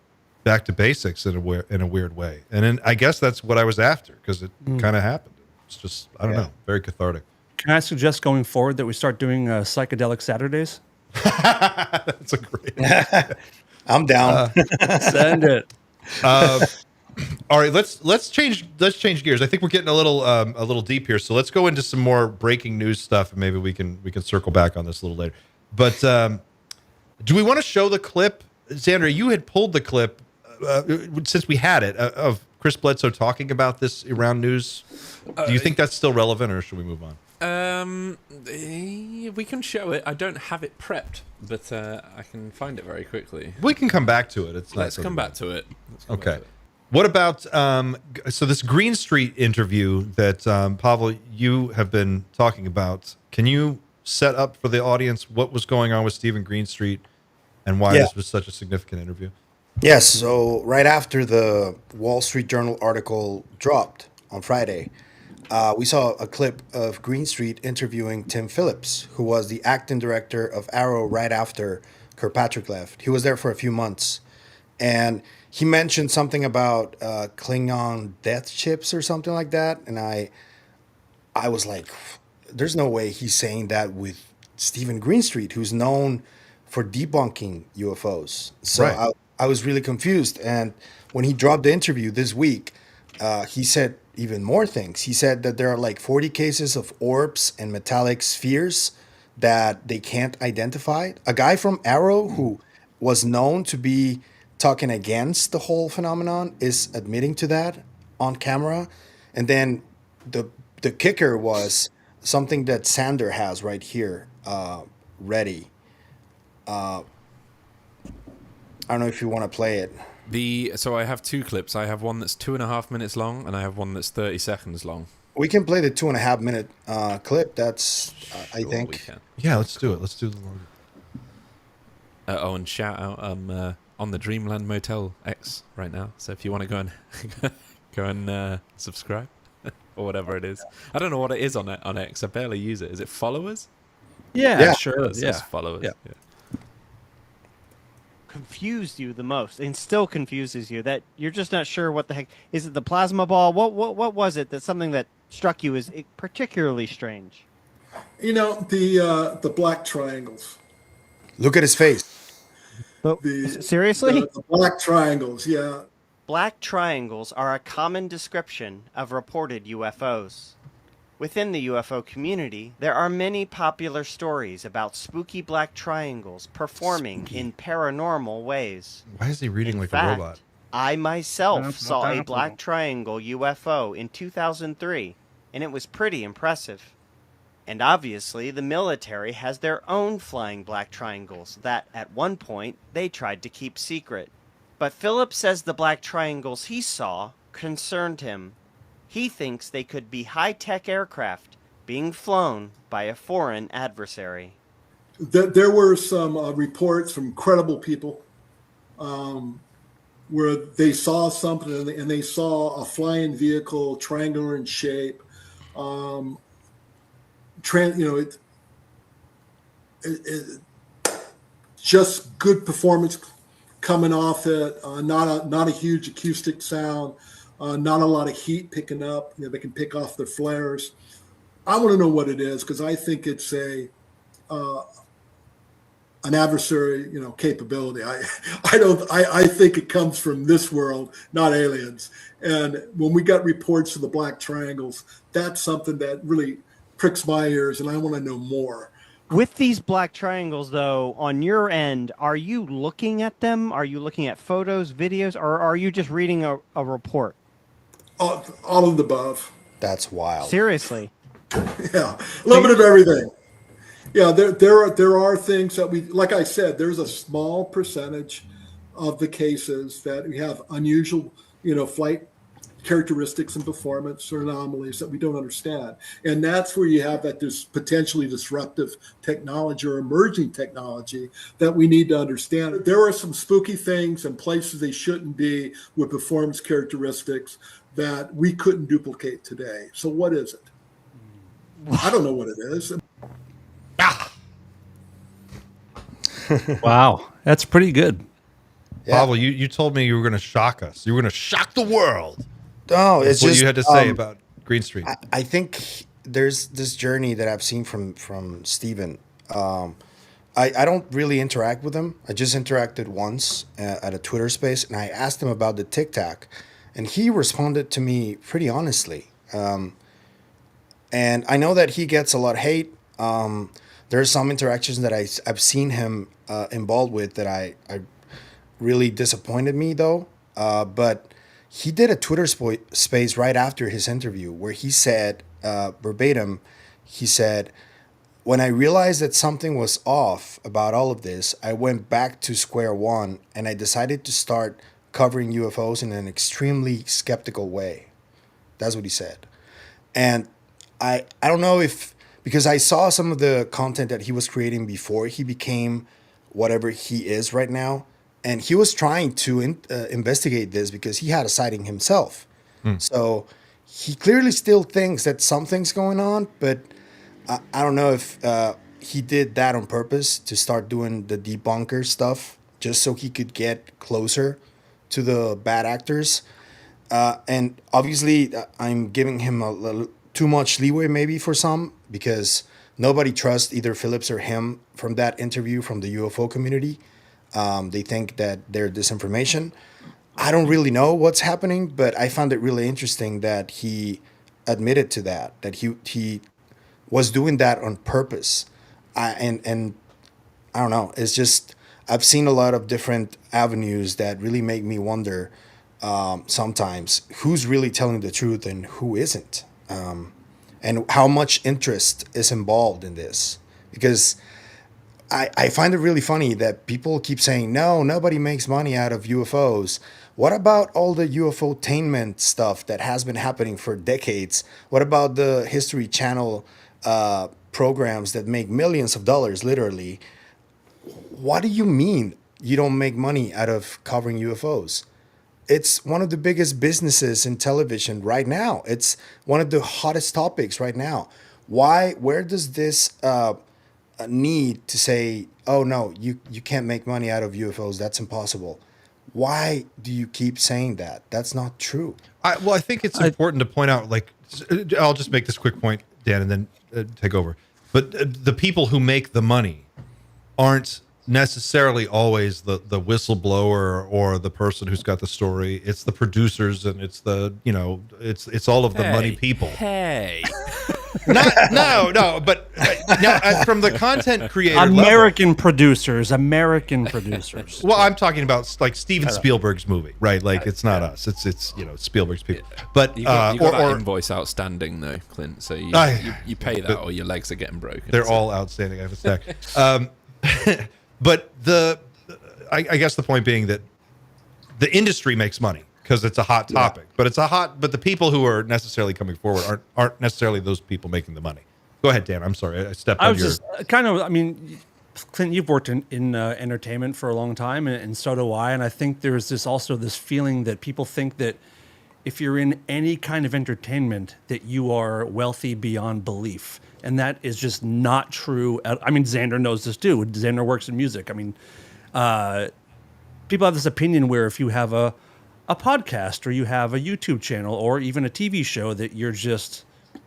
back to basics in a weird way. And then I guess that's what I was after because it kind of happened. It's just, I don't know, very cathartic. Can I suggest going forward that we start doing psychedelic Saturdays? That's a great idea. I'm down. Send it. All right, let's change gears. I think we're getting a little deep here. So let's go into some more breaking news stuff, and maybe we can circle back on this a little later. But do we want to show the clip, Xander? You had pulled the clip since we had it of Chris Bledsoe talking about this around news. Do you think that's still relevant, or should we move on? We can show it. I don't have it prepped, but I can find it very quickly. We can come back to it. Let's come back to it. Okay. What about so this Greenstreet interview that Pavel, you have been talking about? Can you set up for the audience what was going on with Stephen Greenstreet and why this was such a significant interview? Yes. So right after the Wall Street Journal article dropped on Friday, we saw a clip of Greenstreet interviewing Tim Phillips, who was the acting director of AARO right after Kirkpatrick left. He was there for a few months, and he mentioned something about Klingon death chips or something like that. And I was like, there's no way he's saying that with Stephen Greenstreet, who's known for debunking UFOs. So Right. I was really confused. And when he dropped the interview this week, he said even more things. He said that there are like 40 cases of orbs and metallic spheres that they can't identify. A guy from AARO who was known to be talking against the whole phenomenon is admitting to that on camera. And then the kicker was something that Xander has right here ready. I don't know if you want to play it. So I have two clips. I have one that's 2.5 minutes long, and I have one that's 30 seconds long. We can play the 2.5 minute clip. That's I Sure, think. we can. Yeah, let's do it. Let's do the longer. And shout out on the Dreamland Motel X right now. So if you want to go and subscribe or whatever it is. I don't know what it is on X. I barely use it. Is it followers? Yeah, sure. It says followers. Yeah. Confused you the most and still confuses you, that you're just not sure what the heck is it? The plasma ball? What was it? That's something that struck you as particularly strange. You know, the black triangles. Look at his face. But The seriously, the black triangles, yeah. black triangles are a common description of reported UFOs. Within the UFO community, there are many popular stories about spooky black triangles performing in paranormal ways. Why is he reading In like fact, a robot? I myself That's saw not a that black possible. triangle UFO in 2003, and it was pretty impressive. And obviously, the military has their own flying black triangles that, at one point, they tried to keep secret. But Phillips says the black triangles he saw concerned him. He thinks they could be high-tech aircraft being flown by a foreign adversary. There were some reports from credible people where they saw something and they saw a flying vehicle, triangular in shape. It just good performance coming off it. Not a huge acoustic sound. Not a lot of heat picking up. They can pick off their flares. I want to know what it is because I think it's an adversary, capability. I think it comes from this world, not aliens. And when we got reports of the black triangles, that's something that really pricks my ears, and I want to know more. With these black triangles, though, on your end, are you looking at them? Are you looking at photos, videos, or are you just reading a report? All of the above. That's wild. Seriously. Yeah, a little bit of everything. Yeah, there are things that we, like I said, there's a small percentage of the cases that we have unusual, flight characteristics and performance or anomalies that we don't understand. And that's where you have that this potentially disruptive technology or emerging technology that we need to understand. There are some spooky things and places they shouldn't be with performance characteristics that we couldn't duplicate today. So what is it? I don't know what it is. Wow, that's pretty good. Yeah. Pavel, you told me you were going to shock us. You were going to shock the world. No, That's it's what just you had to say about Greenstreet. I think there's this journey that I've seen from Steven. I don't really interact with him. I just interacted once at a Twitter space, and I asked him about the Tic Tac, and he responded to me pretty honestly. And I know that he gets a lot of hate. There are some interactions that I've seen him involved with that I really disappointed me, though. But he did a Twitter space right after his interview where he said, verbatim, he said, when I realized that something was off about all of this, I went back to square one and I decided to start covering UFOs in an extremely skeptical way. That's what he said. And I don't know if, because I saw some of the content that he was creating before he became whatever he is right now. And he was trying to investigate this because he had a sighting himself. So he clearly still thinks that something's going on, but I don't know if he did that on purpose to start doing the debunker stuff just so he could get closer to the bad actors. And obviously, I'm giving him a little too much leeway maybe for some, because nobody trusts either Phillips or him from that interview from the UFO community. They think that they're disinformation. I don't really know what's happening, but I found it really interesting that he admitted to that he was doing that on purpose. And I don't know. It's just, I've seen a lot of different avenues that really make me wonder sometimes who's really telling the truth and who isn't. And how much interest is involved in this. Because I find it really funny that people keep saying, no, nobody makes money out of UFOs. What about all the UFO-tainment stuff that has been happening for decades? What about the History Channel programs that make millions of dollars, literally? What do you mean you don't make money out of covering UFOs? It's one of the biggest businesses in television right now. It's one of the hottest topics right now. Where does this need to say, oh no, you can't make money out of UFOs, that's impossible? Why do you keep saying that? That's not true. I think it's important to point out, like, I'll just make this quick point, Dan, and then take over. But the people who make the money aren't necessarily always the whistleblower or the person who's got the story. It's the producers, and it's the, it's all of the money people. Hey. No, but now, from the content creator American producers. Well, I'm talking about like Steven Spielberg's movie, right? Like, it's not us. It's Spielberg's people. But You got that invoice outstanding though, Clint. So you pay that, or your legs are getting broken. They're all outstanding. I have a stack. But I guess the point being that the industry makes money because it's a hot topic. But but the people who are necessarily coming forward aren't necessarily those people making the money. Go ahead, Dan. I'm sorry, I stepped on your. Clint, you've worked in entertainment for a long time, and so do I. And I think there's this feeling that people think that if you're in any kind of entertainment, that you are wealthy beyond belief. And that is just not true. I mean, Xander knows this too. Xander works in music. I mean, people have this opinion where if you have a podcast or you have a YouTube channel or even a TV show, that you're just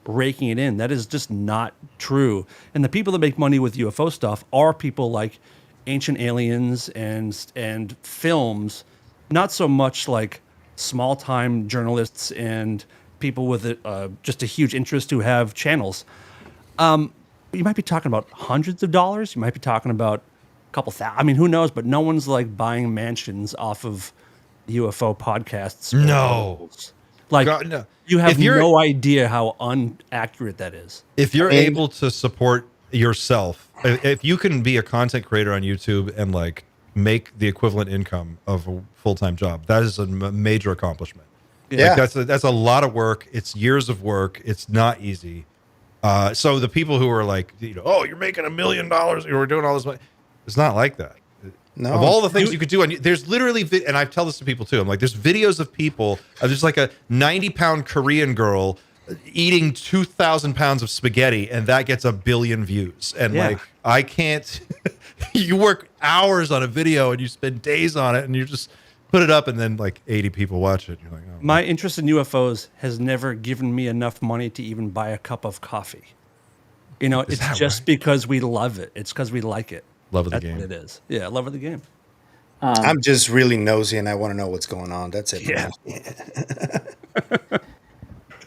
raking it in. That is just not true. And the people that make money with UFO stuff are people like Ancient Aliens and films, not so much like small-time journalists and people with just a huge interest who have channels. You might be talking about hundreds of dollars. You might be talking about a couple thousand. I mean, who knows? But no one's like buying mansions off of UFO podcasts. No. Like, God, no. You have no idea how inaccurate that is. If you're able to support yourself, if you can be a content creator on YouTube and like make the equivalent income of a full-time job, that is a major accomplishment. Yeah. Like that's a lot of work. It's years of work. It's not easy. So the people who are like, oh, you're making $1 million, you're doing all this money. It's not like that. No. Of all the things you could do, and there's literally, and I tell this to people too. I'm like, there's videos of people. There's like a 90-pound Korean girl eating 2,000 pounds of spaghetti, and that gets 1 billion views. And like, I can't. You work hours on a video, and you spend days on it, and you just put it up, and then like 80 people watch it. You're like, oh. My interest in UFOs has never given me enough money to even buy a cup of coffee. It's just because we love it. It's because we like it. Love of the That's game. what it is. Yeah, love of the game. I'm just really nosy and I want to know what's going on. That's it. Yeah.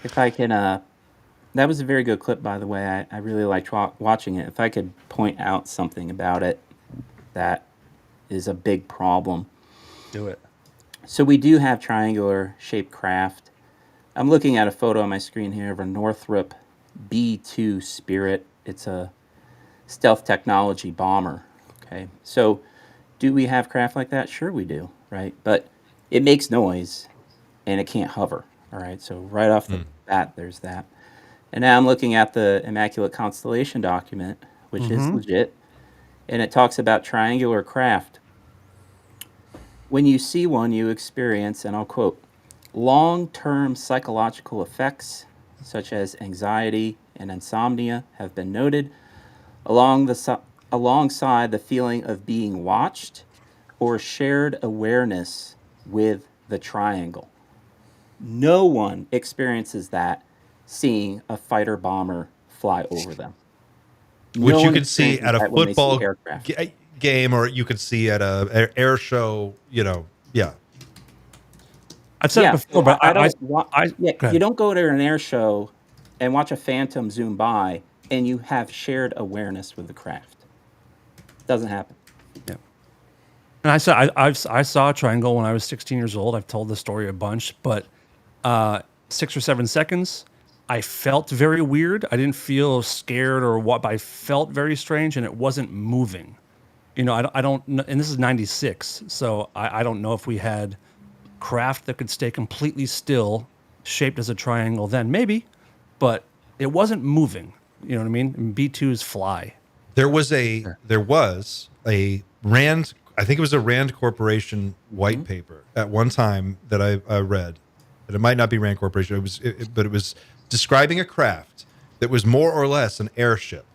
If I can, that was a very good clip, by the way. I really liked watching it. If I could point out something about it that is a big problem. Do it. So we do have triangular shaped craft. I'm looking at a photo on my screen here of a Northrop B-2 Spirit. It's a stealth technology bomber. Okay, so do we have craft like that? Sure we do, right? But it makes noise and it can't hover. All right, so right off the bat, there's that. And now I'm looking at the Immaculate Constellation document, which is legit, and it talks about triangular craft. When you see one, you experience, and I'll quote, long-term psychological effects such as anxiety and insomnia have been noted, alongside the feeling of being watched or shared awareness with the triangle. No one experiences that seeing a fighter bomber fly over them. Which No you one could see experiences at a that when they see football aircraft. game, or you could see at a air show. Yeah. I've said it before, but I I don't. go ahead. You don't go to an air show and watch a phantom zoom by, and you have shared awareness with the craft. Doesn't happen. Yeah. And I saw a triangle when I was 16 years old. I've told the story a bunch, but 6 or 7 seconds, I felt very weird. I didn't feel scared or what, but I felt very strange, and it wasn't moving. I don't know, and this is 96, so I don't know if we had craft that could stay completely still, shaped as a triangle then, maybe, but it wasn't moving. You know what I mean? And B-2s fly. There was a Rand, I think it was a Rand Corporation white paper at one time that I read, and it might not be Rand Corporation. But it was describing a craft that was more or less an airship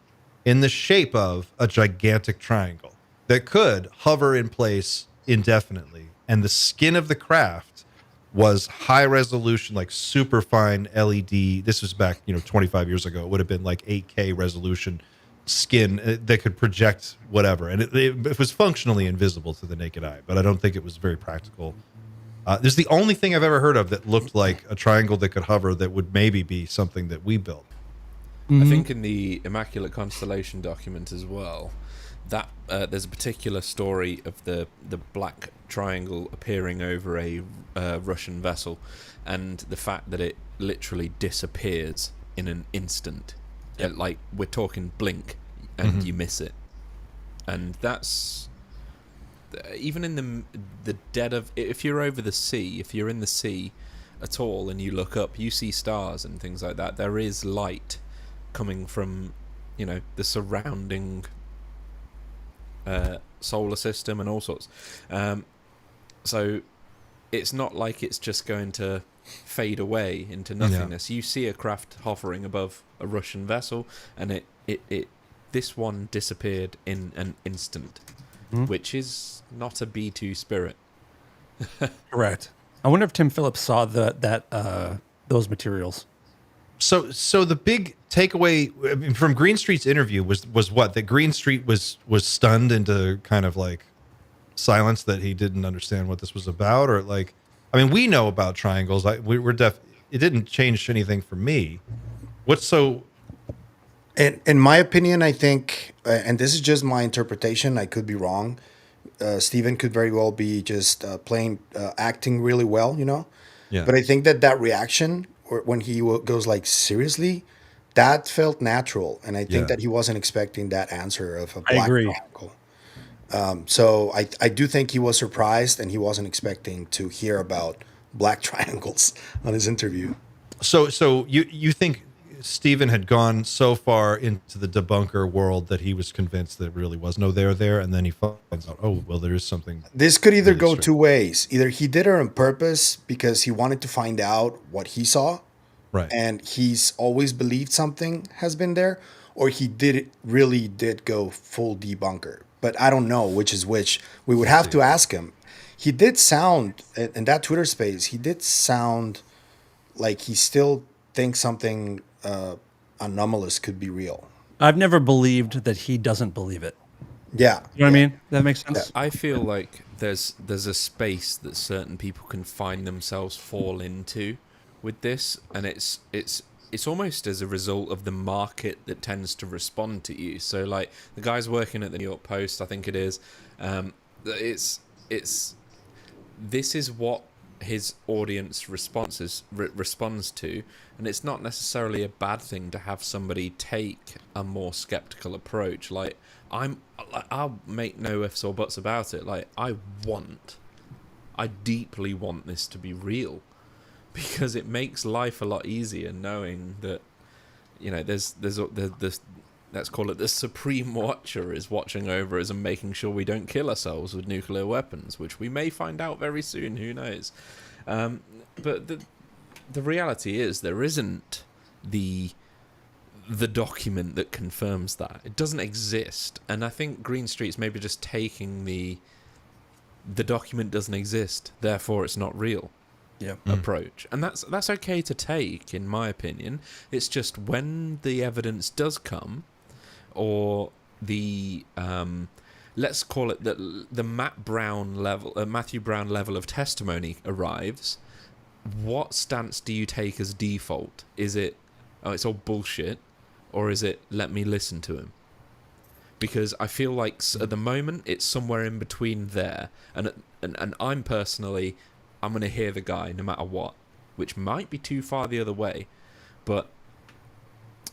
in the shape of a gigantic triangle that could hover in place indefinitely, and the skin of the craft was high resolution, like super fine LED. This was back 25 years ago. It would have been like 8K resolution skin that could project whatever, and it was functionally invisible to the naked eye, but I don't think it was very practical. This is the only thing I've ever heard of that looked like a triangle that could hover, that would maybe be something that we built. I think in the Immaculate Constellation document as well, that there's a particular story of the black triangle appearing over a Russian vessel, and the fact that it literally disappears in an instant. Like, we're talking blink and you miss it. And that's even in the dead of, if you're over the sea, if you're in the sea at all and you look up, you see stars and things like that. There is light coming from the surrounding solar system and all sorts. So it's not like it's just going to fade away into nothingness. You see a craft hovering above a Russian vessel, and this one disappeared in an instant, which is not a B-2 Spirit. Correct. I wonder if Tim Phillips saw those materials. So the big takeaway from Greenstreet's interview was what? That Greenstreet was stunned into kind of like silence, that he didn't understand what this was about, or like, I mean, we know about triangles. It didn't change anything for me. What's so? In my opinion, I think, and this is just my interpretation, I could be wrong. Steven could very well be just acting really well, Yeah. But I think that reaction, or when he goes like, seriously, that felt natural. And I think that he wasn't expecting that answer of a black triangle. So I do think he was surprised, and he wasn't expecting to hear about black triangles on his interview. So you think Stephen had gone so far into the debunker world that he was convinced that it really was no there, and then he finds out, oh, well, there is something. This could either really go strange. two ways. Either he did it on purpose because he wanted to find out what he saw, Right. and he's always believed something has been there, or he really did go full debunker. But I don't know which is which. We would have to ask him. He did sound in that Twitter space. He did sound like he still thinks something anomalous could be real. I've never believed that he doesn't believe it. Yeah. You know what I mean? That makes sense. I feel like there's a space that certain people can find themselves fall into with this, and it's almost as a result of the market that tends to respond to you. So like the guy's working at the New York Post, I think it is. This is what his audience responds to, and it's not necessarily a bad thing to have somebody take a more skeptical approach. Like I'll make no ifs or buts about it. Like I deeply want this to be real, because it makes life a lot easier knowing that, you know, there's let's call it the Supreme Watcher is watching over us and making sure we don't kill ourselves with nuclear weapons, which we may find out very soon. Who knows? But the reality is there isn't the document that confirms that. It doesn't exist. And I think Greenstreet's maybe just taking the document doesn't exist, therefore it's not real. Yeah. Approach, and that's okay to take, in my opinion. It's just when the evidence does come, or the let's call it the Matthew Brown level of testimony arrives, what stance do you take as default? Is it, oh, it's all bullshit, or is it, let me listen to him? Because I feel like at the moment it's somewhere in between there, and I'm personally, I'm going to hear the guy no matter what, which might be too far the other way, but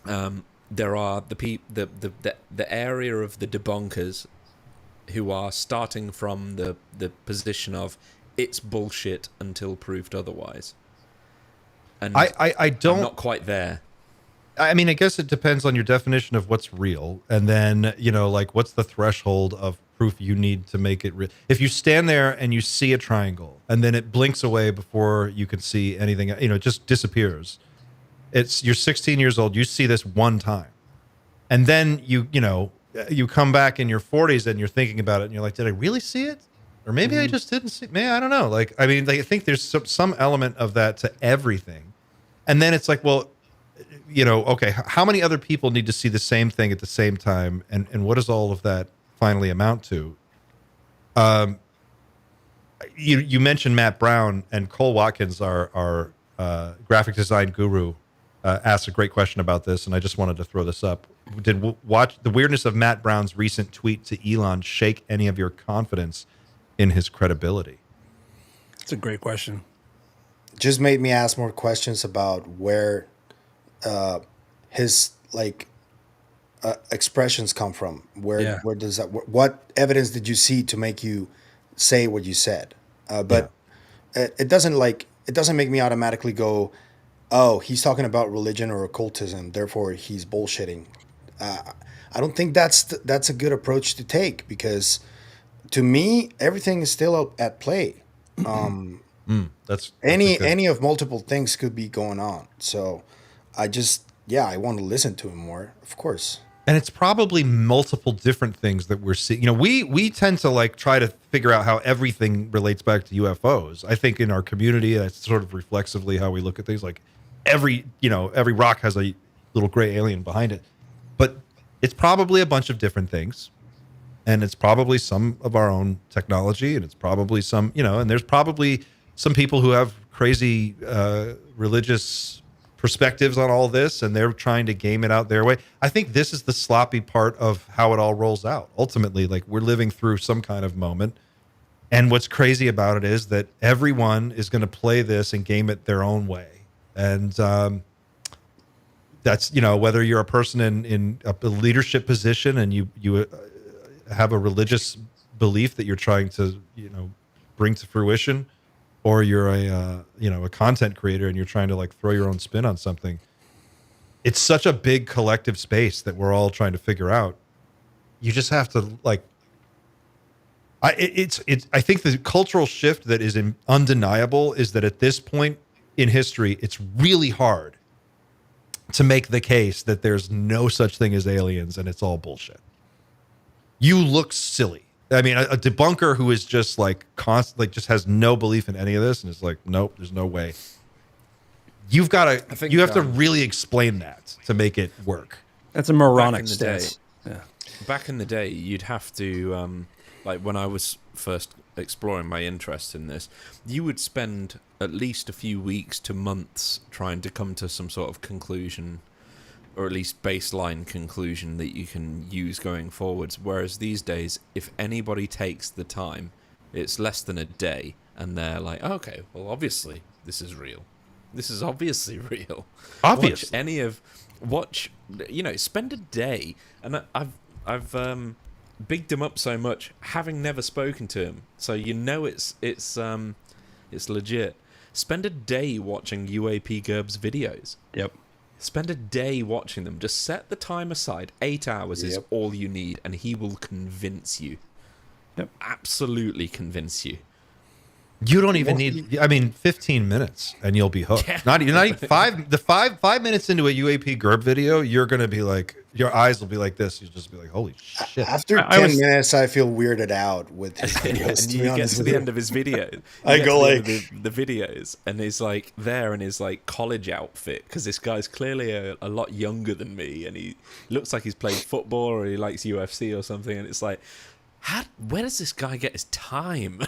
there are the area of the debunkers who are starting from the position of it's bullshit until proved otherwise. And I don't, I'm not quite there. I mean, I guess it depends on your definition of what's real, and then, you know, like what's the threshold of proof you need to make it real. If you stand there and you see a triangle and then it blinks away before you can see anything, you know, it just disappears. You're 16 years old, you see this one time, and then you come back in your 40s and you're thinking about it and you're like, did I really see it? Or maybe I just didn't see it. Man, I don't know. Like, I mean, I think there's some element of that to everything. And then it's like, well, you know, okay, how many other people need to see the same thing at the same time? And what does all of that finally amount to? You mentioned Matt Brown, and Cole Watkins, our graphic design guru, asked a great question about this, and I just wanted to throw this up. Did watch the weirdness of Matt Brown's recent tweet to Elon shake any of your confidence in his credibility? It's a great question. Just made me ask more questions about where his expressions come from. Where does that? What evidence did you see to make you say what you said? But it doesn't make me automatically go, oh, he's talking about religion or occultism, therefore he's bullshitting. I don't think that's a good approach to take, because to me everything is still at play. That's any of multiple things could be going on. So I want to listen to him more, of course. And it's probably multiple different things that we're seeing. You know, we tend to like try to figure out how everything relates back to UFOs. I think in our community, that's sort of reflexively how we look at things. Like every rock has a little gray alien behind it, but it's probably a bunch of different things. And it's probably some of our own technology, and it's probably some, you know, and there's probably some people who have crazy religious perspectives on all this, and they're trying to game it out their way. I think this is the sloppy part of how it all rolls out. Ultimately, like, we're living through some kind of moment, and what's crazy about it is that everyone is going to play this and game it their own way. And that's, you know, whether you're a person in a leadership position and you have a religious belief that you're trying to, you know, bring to fruition, or you're a content creator and you're trying to like throw your own spin on something, it's such a big collective space that we're all trying to figure out. You just have to like, I think the cultural shift that is undeniable is that at this point in history, it's really hard to make the case that there's no such thing as aliens and it's all bullshit. You look silly. I mean, a debunker who is just like just has no belief in any of this and is like, nope, there's no way. You have to really explain that to make it work. That's a moronic stance. Yeah. Back in the day, you'd have to, like when I was first exploring my interest in this, you would spend at least a few weeks to months trying to come to some sort of conclusion, or at least baseline conclusion that you can use going forwards. Whereas these days, if anybody takes the time, it's less than a day, and they're like, okay, well, obviously, this is real. This is obviously real. Obviously. Spend a day, and I've bigged him up so much, having never spoken to him, so it's legit. Spend a day watching UAP Gerb's videos. Yep. Spend a day watching them. Just set the time aside. 8 hours is all you need, and he will convince you. Yep. Absolutely convince you. You don't even need, 15 minutes and you'll be hooked. Yeah. Not even 5 minutes into a UAP Gerb video, you're going to be like, your eyes will be like this. You'll just be like, holy shit. After 10 minutes, I feel weirded out with his videos. And you get to the end of his video. I go like the videos, and he's like there in his like college outfit, because this guy's clearly a lot younger than me, and he looks like he's played football or he likes UFC or something, and it's like, where does this guy get his time?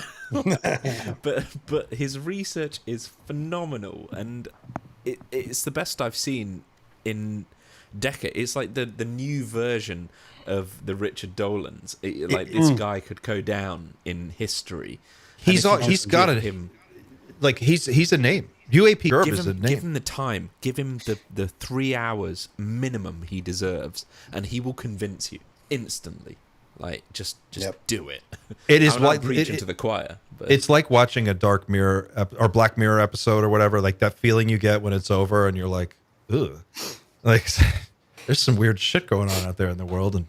but his research is phenomenal, and it's the best I've seen in decades. It's like the new version of the Richard Dolans. This guy could go down in history. He's got a name. UAP Gerb is a name. Give him the time. Give him the 3 hours minimum he deserves, and he will convince you instantly. Like, just do it. It is like preaching to the choir. But it's like watching a Dark Mirror or Black Mirror episode or whatever. Like that feeling you get when it's over, and you're like, ugh. Like, there's some weird shit going on out there in the world, and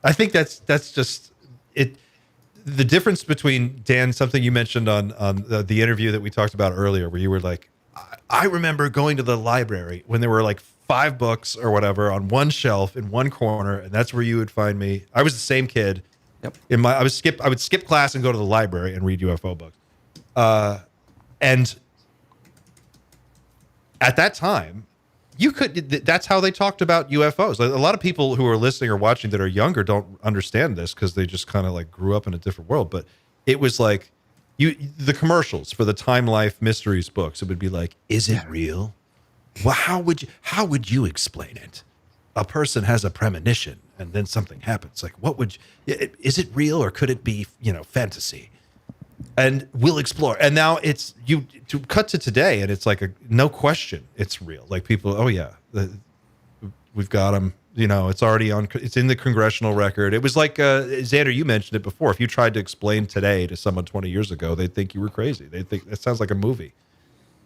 I think that's just it. The difference between Dan, something you mentioned on the interview that we talked about earlier, where you were like, I remember going to the library when there were like 5 books or whatever on one shelf in one corner, and that's where you would find me. I was the same kid. Yep. I would skip class and go to the library and read UFO books. And at that time, that's how they talked about UFOs. A lot of people who are listening or watching that are younger don't understand this because they just kind of like grew up in a different world. But it was like the commercials for the Time Life Mysteries books. It would be like, is it real? Well, how would you explain it? A person has a premonition and then something happens. Like, is it real or could it be, fantasy? And we'll explore. And now it's to cut to today, and it's like no question, it's real. Like people, oh yeah, we've got them. It's already it's in the congressional record. It was like Xander, you mentioned it before. If you tried to explain today to someone 20 years ago, they'd think you were crazy. They'd think that sounds like a movie.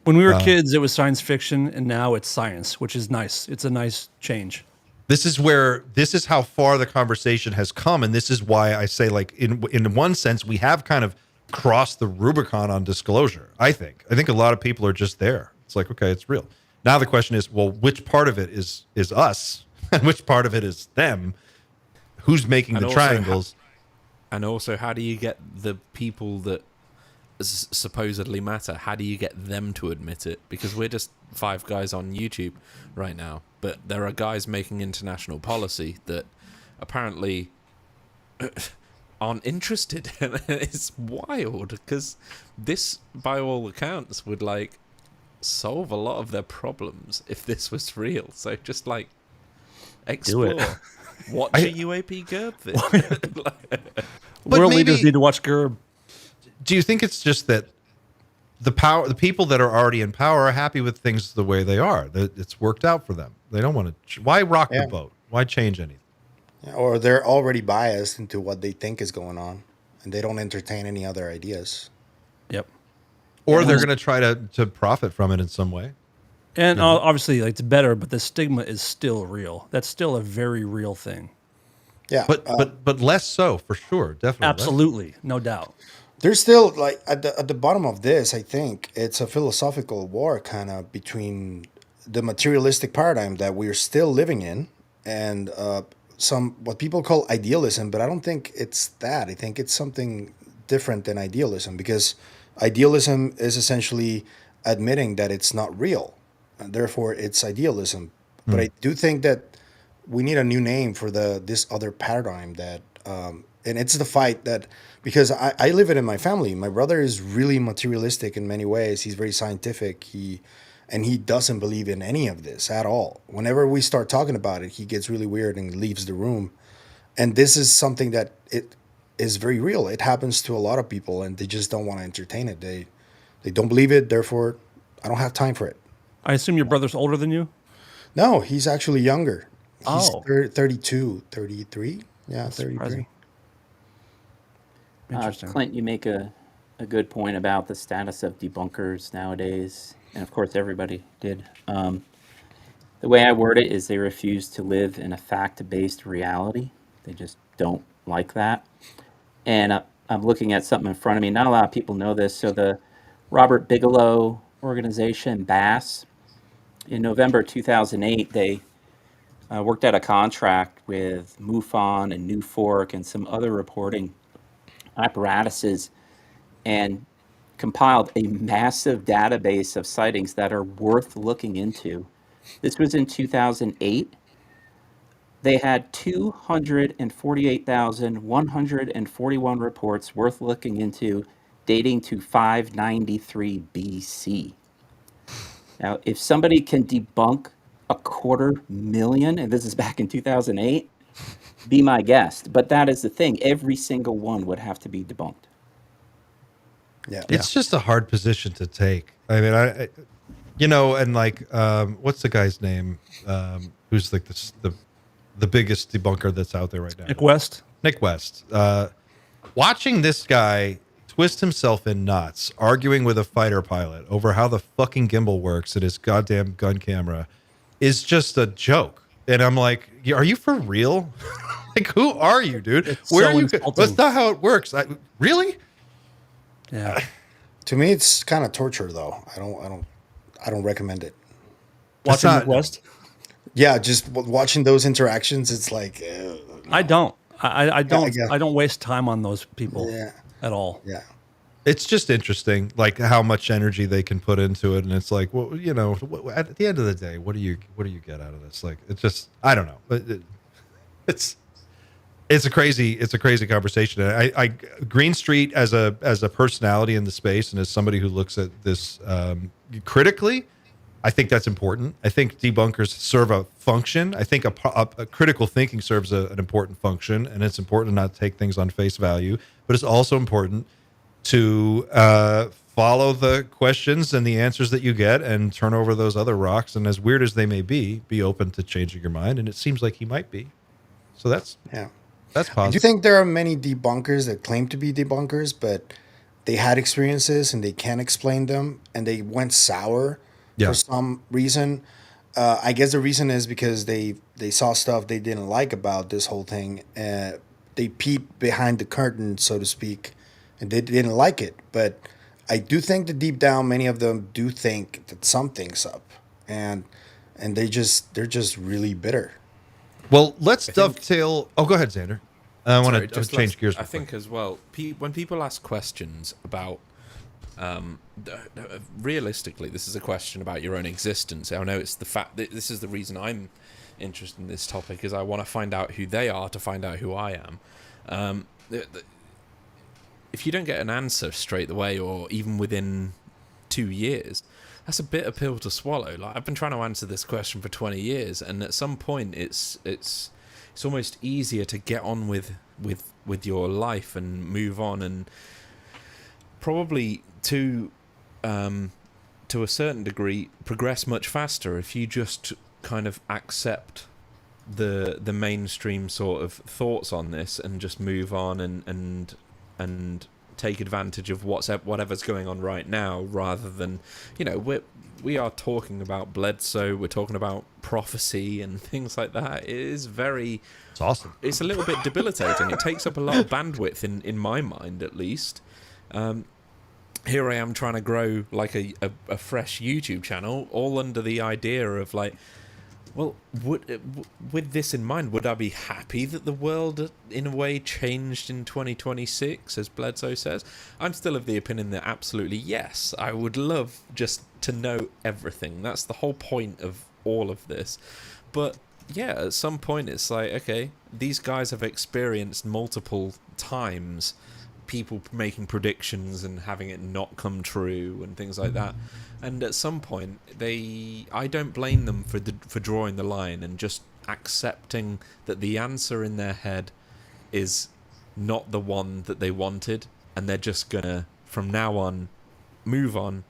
When we were kids, it was science fiction, and now it's science, which is nice. It's a nice change. This is how far the conversation has come, and this is why I say, like, in one sense, we have kind of crossed the Rubicon on disclosure. I think a lot of people are just there. It's like, okay, it's real. Now the question is, well, which part of it is us, and which part of it is them? Who's making the triangles? And also, how do you get the people that supposedly matter, how do you get them to admit it? Because we're just 5 guys on YouTube right now, but there are guys making international policy that apparently aren't interested. It's wild, because this, by all accounts, would like solve a lot of their problems if this was real. So just like explore. Watch a UAP Gerb thing. World leaders need to watch Gerb. Do you think it's just that the people that are already in power are happy with things the way they are? That it's worked out for them. They don't want to. Why rock the boat? Why change anything? Or they're already biased into what they think is going on, and they don't entertain any other ideas. Yep. Or they're going to try to profit from it in some way. And obviously, like, it's better, but the stigma is still real. That's still a very real thing. Yeah, But less so for sure, definitely. Right? Absolutely, no doubt. there's still like at the bottom of this, I think it's a philosophical war kind of between the materialistic paradigm that we're still living in and some what people call idealism, but I don't think it's that. I think it's something different than idealism, because idealism is essentially admitting that it's not real, and therefore it's idealism. But I do think that we need a new name for this other paradigm that and it's the fight that, because I live it in my family. My brother is really materialistic in many ways. He's very scientific. He doesn't believe in any of this at all. Whenever we start talking about it, he gets really weird and leaves the room. And this is something that it is very real. It happens to a lot of people, and they just don't want to entertain it. They don't believe it. Therefore, I don't have time for it. I assume your brother's older than you? No, he's actually younger. He's Oh. 32, 33. Yeah, 33. Surprising. Interesting. Clint, you make a good point about the status of debunkers nowadays, and of course everybody did. The way I word it is they refuse to live in a fact-based reality. They just don't like that. And I'm looking at something in front of me. Not a lot of people know this. So the Robert Bigelow organization, BASS, in November 2008, they worked out a contract with MUFON and New Fork and some other reporting apparatuses and compiled a massive database of sightings that are worth looking into. This was in 2008. They had 248,141 reports worth looking into, dating to 593 BC. Now, if somebody can debunk 250,000, and this is back in 2008, be my guest. But that is the thing. Every single one would have to be debunked. Yeah. It's just a hard position to take. I mean, I and like, what's the guy's name? Who's like the biggest debunker that's out there right now? Nick West? Nick West. Watching this guy twist himself in knots, arguing with a fighter pilot over how the fucking gimbal works in his goddamn gun camera is just a joke. And I'm like, are you for real? Like, who are you, dude? It's Where so are you? insulting. That's not how it works. Really? Yeah. To me, it's kind of torture, though. I don't recommend it. Watching not- Nick West? Yeah, just watching those interactions, it's like, I don't. I don't. Yeah. I don't waste time on those people Yeah. at all. yeah. It's just interesting, like how much energy they can put into it, and it's like, well, at the end of the day, what do you get out of this? Like, it's just, I don't know. It's a crazy conversation. I Greenstreet as a personality in the space, and as somebody who looks at this critically, I think that's important. I think debunkers serve a function. I think a critical thinking serves an important function, and it's important to not take things on face value, but it's also important to follow the questions and the answers that you get and turn over those other rocks. And as weird as they may be open to changing your mind. And it seems like he might be. So that's positive. I do think there are many debunkers that claim to be debunkers, but they had experiences and they can't explain them, and they went sour for some reason. I guess the reason is because they saw stuff they didn't like about this whole thing. They peeped behind the curtain, so to speak, and they didn't like it. But I do think that deep down, many of them do think that something's up, and they're just really bitter. Well, let's dovetail. Oh, go ahead, Xander. I want to change gears. I think as well, when people ask questions about, realistically, this is a question about your own existence. I know it's the fact that this is the reason I'm interested in this topic, is I want to find out who they are to find out who I am. If you don't get an answer straight away, or even within 2 years, that's a bitter pill to swallow. Like, I've been trying to answer this question for 20 years, and at some point, it's almost easier to get on with your life and move on, and probably to a certain degree progress much faster if you just kind of accept the mainstream sort of thoughts on this and just move on and take advantage of whatever's going on right now, rather than, we are talking about Bledsoe, we're talking about prophecy and things like that. It is very... It's awesome. It's a little bit debilitating. It takes up a lot of bandwidth, in my mind, at least. Here I am trying to grow like a fresh YouTube channel, all under the idea of like, well, with this in mind, would I be happy that the world, in a way, changed in 2026, as Bledsoe says? I'm still of the opinion that absolutely yes. I would love just to know everything. That's the whole point of all of this. But yeah, at some point it's like, okay, these guys have experienced multiple times people making predictions and having it not come true and things like that. And at some point, I don't blame them for drawing the line and just accepting that the answer in their head is not the one that they wanted, and they're just gonna, from now on, move on,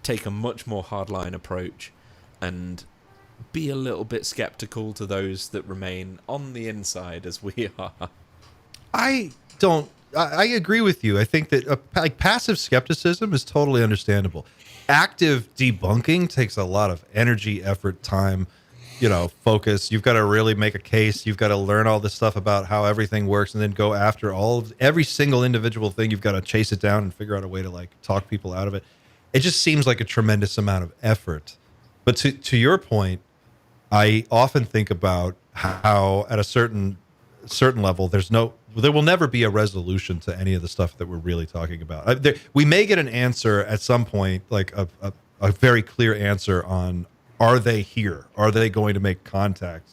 take a much more hardline approach, and be a little bit skeptical to those that remain on the inside, as we are. I agree with you. I think that like passive skepticism is totally understandable. Active debunking takes a lot of energy, effort, time, focus. You've got to really make a case. You've got to learn all this stuff about how everything works, and then go after every single individual thing. You've got to chase it down and figure out a way to like talk people out of it. It just seems like a tremendous amount of effort. But to your point, I often think about how at a certain level, there will never be a resolution to any of the stuff that we're really talking about. We may get an answer at some point, like a very clear answer on, are they here? Are they going to make contact?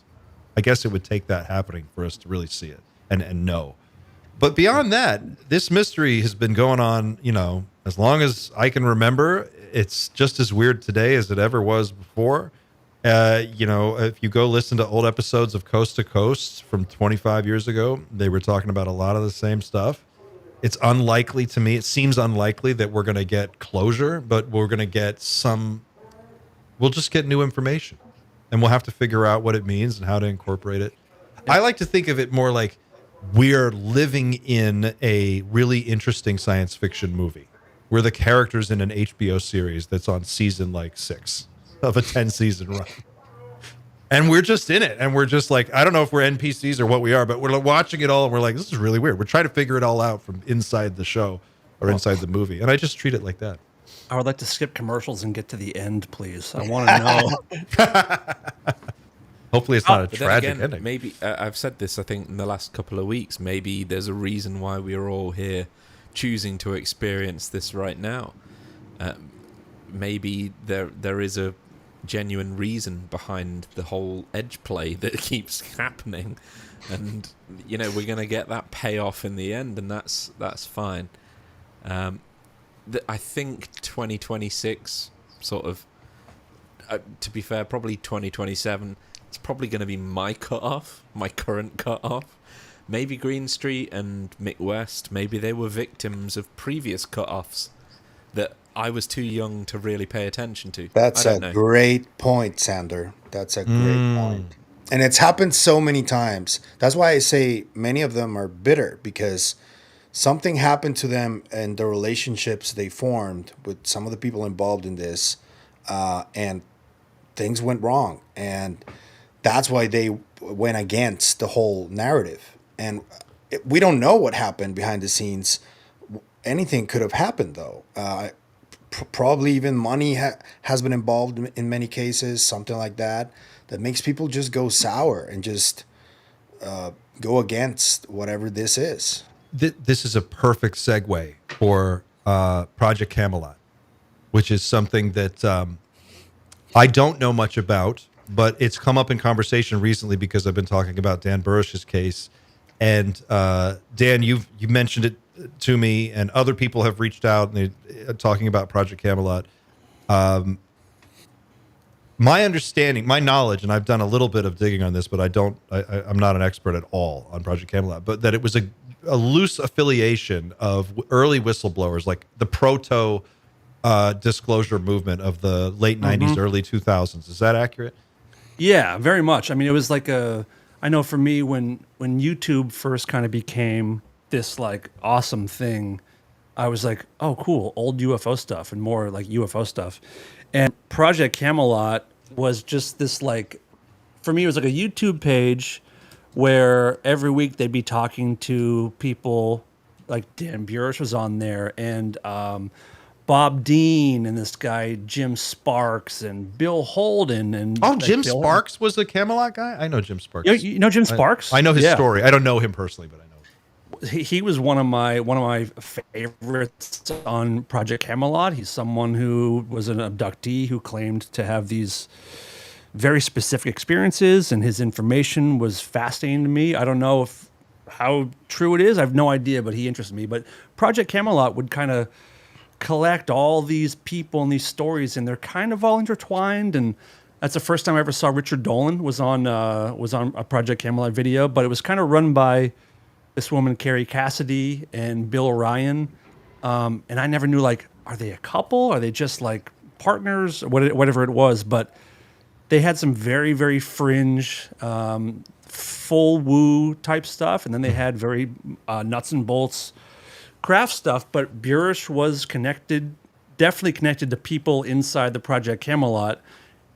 I guess it would take that happening for us to really see it and know. But beyond that, this mystery has been going on, as long as I can remember. It's just as weird today as it ever was before. If you go listen to old episodes of Coast to Coast from 25 years ago, they were talking about a lot of the same stuff. It's unlikely to me. It seems unlikely that we're going to get closure, but we're going to get we'll just get new information, and we'll have to figure out what it means and how to incorporate it. I like to think of it more like we're living in a really interesting science fiction movie. We're the characters in an HBO series that's on season 6 of a 10-season run. And we're just in it. And we're just like, I don't know if we're NPCs or what we are, but we're watching it all and we're like, this is really weird. We're trying to figure it all out from inside the show or inside the movie. And I just treat it like that. I would like to skip commercials and get to the end, please. I want to know. Hopefully it's not a But tragic then again, ending. maybe, I've said this, I think, in the last couple of weeks, maybe there's a reason why we are all here choosing to experience this right now. Maybe there is a genuine reason behind the whole edge play that keeps happening, and we're going to get that payoff in the end, and that's fine. I think 2026 sort of, to be fair, probably 2027, it's probably going to be my cutoff, my current cutoff. Maybe Greenstreet and Mick West, maybe they were victims of previous cutoffs that I was too young to really pay attention to. That's a great point, Xander. That's a great point. And it's happened so many times. That's why I say many of them are bitter, because something happened to them and the relationships they formed with some of the people involved in this, and things went wrong. And that's why they went against the whole narrative. And we don't know what happened behind the scenes. Anything could have happened, though. Probably even money has been involved in many cases, something like that makes people just go sour and just go against whatever this is. This is a perfect segue for Project Camelot, which is something that I don't know much about, but it's come up in conversation recently because I've been talking about Dan Burish's case. And Dan, you mentioned it to me, and other people have reached out and they're talking about Project Camelot. My understanding, my knowledge, and I've done a little bit of digging on this, but I'm not an expert at all on Project Camelot, but that it was a loose affiliation of early whistleblowers, like the proto disclosure movement of the late 90s, early 2000s. Is that accurate? Yeah, very much. I mean, it was like I know for me, when YouTube first kind of became this like awesome thing, I was like, oh, cool, old UFO stuff and more like UFO stuff. And Project Camelot was just this like, for me, it was like a YouTube page where every week they'd be talking to people, like Dan Burisch was on there, and Bob Dean, and this guy Jim Sparks, and Bill Holden, and Oh, like, Jim Bill- Sparks was a Camelot guy? I know Jim Sparks. You know Jim Sparks? I know his Yeah. story. I don't know him personally, but I know. He was one of my favorites on Project Camelot. He's someone who was an abductee who claimed to have these very specific experiences, and his information was fascinating to me. I don't know how true it is. I have no idea, but he interested me. But Project Camelot would kind of collect all these people and these stories, and they're kind of all intertwined. And that's the first time I ever saw Richard Dolan was on a Project Camelot video, but it was kind of run by this woman, Carrie Cassidy, and Bill Ryan. And I never knew, like, are they a couple? Are they just like partners? Whatever it was. But they had some very, very fringe, full woo type stuff. And then they had very nuts and bolts craft stuff. But Burish was definitely connected to people inside the Project Camelot.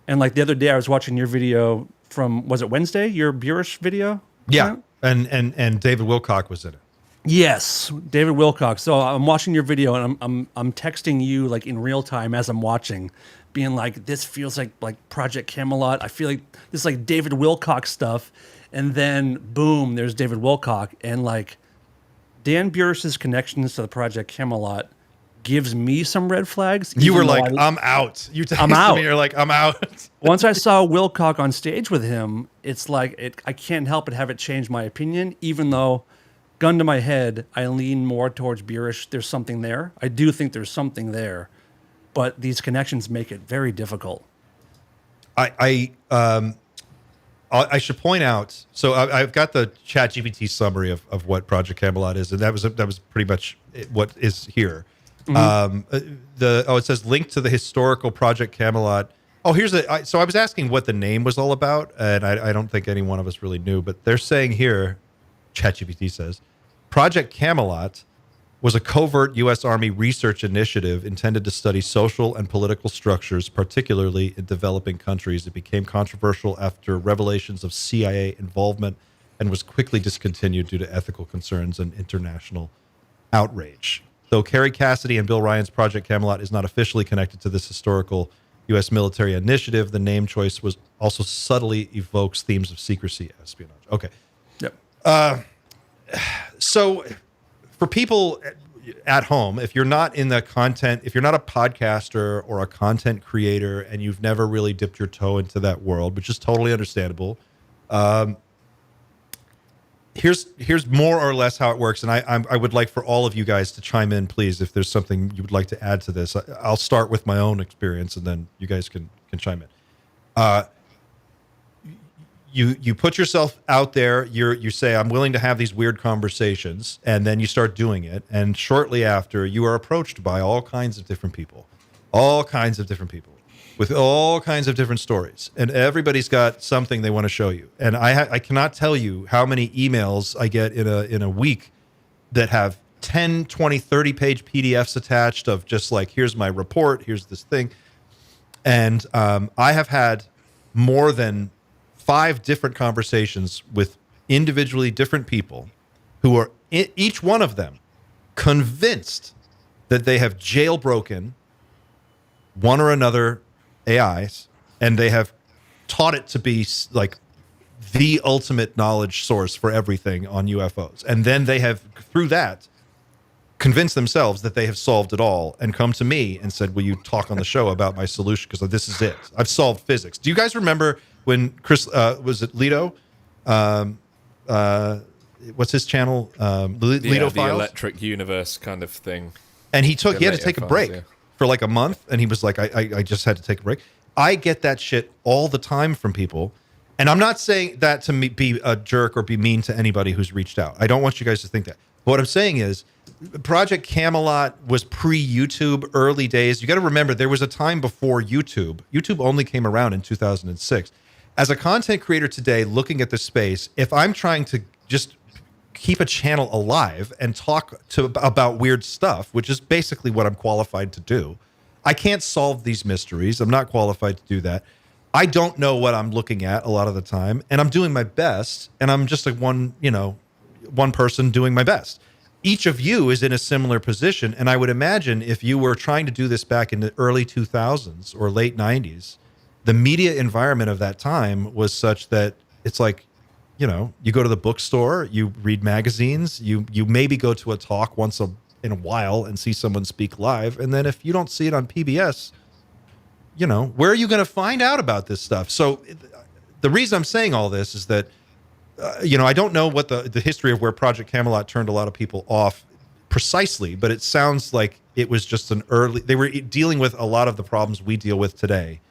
And like the other day, I was watching your video from, was it Wednesday? Your Burish video? Yeah. And David Wilcock was in it. Yes, David Wilcock. So I'm watching your video, and I'm texting you like in real time as I'm watching, being like, this feels like Project Camelot. I feel like this is like David Wilcock stuff. And then boom, there's David Wilcock, and like Dan Burisch's connections to the Project Camelot gives me some red flags. You were even like, though I'm out. You texted I'm out. me, you're like, I'm out. Once I saw Wilcock on stage with him, it's like I can't help but have it change my opinion, even though, gun to my head, I lean more towards Burisch. There's something there. I do think there's something there, but these connections make it very difficult. I should point out. So I've got the ChatGPT summary of what Project Camelot is, and that was pretty much what is here. It says link to the historical Project Camelot. Oh, so I was asking what the name was all about, and I don't think any one of us really knew, but they're saying here, ChatGPT says, Project Camelot was a covert U.S. Army research initiative intended to study social and political structures, particularly in developing countries. It became controversial after revelations of CIA involvement and was quickly discontinued due to ethical concerns and international outrage. Though Carrie Cassidy and Bill Ryan's Project Camelot is not officially connected to this historical U.S. military initiative, the name choice was also subtly evokes themes of secrecy, espionage. Okay. Yep. So for people at home, if you're not in the content, if you're not a podcaster or a content creator and you've never really dipped your toe into that world, which is totally understandable, here's more or less how it works. And I would like for all of you guys to chime in, please, if there's something you would like to add to this. I'll start with my own experience, and then you guys can chime in. You put yourself out there. You say, I'm willing to have these weird conversations, and then you start doing it. And shortly after, you are approached by all kinds of different people with all kinds of different stories, and everybody's got something they want to show you. And I cannot tell you how many emails I get in a week that have 10, 20, 30 page PDFs attached of just like, here's my report, here's this thing. And I have had more than 5 different conversations with individually different people who are each one of them convinced that they have jailbroken one or another AIs, and they have taught it to be like the ultimate knowledge source for everything on UFOs. And then they have, through that, convinced themselves that they have solved it all and come to me and said, will you talk on the show about my solution? Because this is it. I've solved physics. Do you guys remember when Chris, was it Lido? What's his channel? Lido the Files? Electric Universe kind of thing. And he had to take a break yeah. for like a month, and he was like, I just had to take a break. I get that shit all the time from people, and I'm not saying that to be a jerk or be mean to anybody who's reached out. I don't want you guys to think that. But what I'm saying is, Project Camelot was pre-YouTube, early days. You got to remember, there was a time before YouTube. YouTube only came around in 2006. As a content creator today, looking at this space, if I'm trying to just keep a channel alive and talk about weird stuff, which is basically what I'm qualified to do. I can't solve these mysteries. I'm not qualified to do that. I don't know what I'm looking at a lot of the time, and I'm doing my best, and I'm just one person doing my best. Each of you is in a similar position, and I would imagine if you were trying to do this back in the early 2000s or late 90s, the media environment of that time was such that it's like, you go to the bookstore, you read magazines, you maybe go to a talk once in a while and see someone speak live, and then if you don't see it on PBS, where are you going to find out about this stuff? So the reason I'm saying all this is that, I don't know what the history of where Project Camelot turned a lot of people off precisely, but it sounds like it was just they were dealing with a lot of the problems we deal with today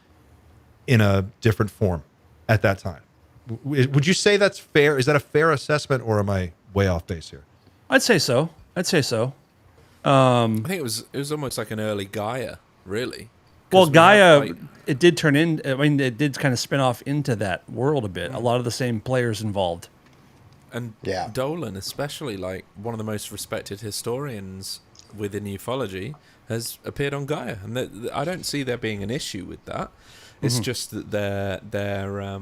in a different form at that time. Would you say that's fair? Is that a fair assessment, or am I way off base here? I'd say so. I think it was almost like an early Gaia, really. Well, Gaia, it did turn in. I mean, it did kind of spin off into that world a bit. A lot of the same players involved. And Dolan, especially, like one of the most respected historians within ufology, has appeared on Gaia, and I don't see there being an issue with that. It's just that their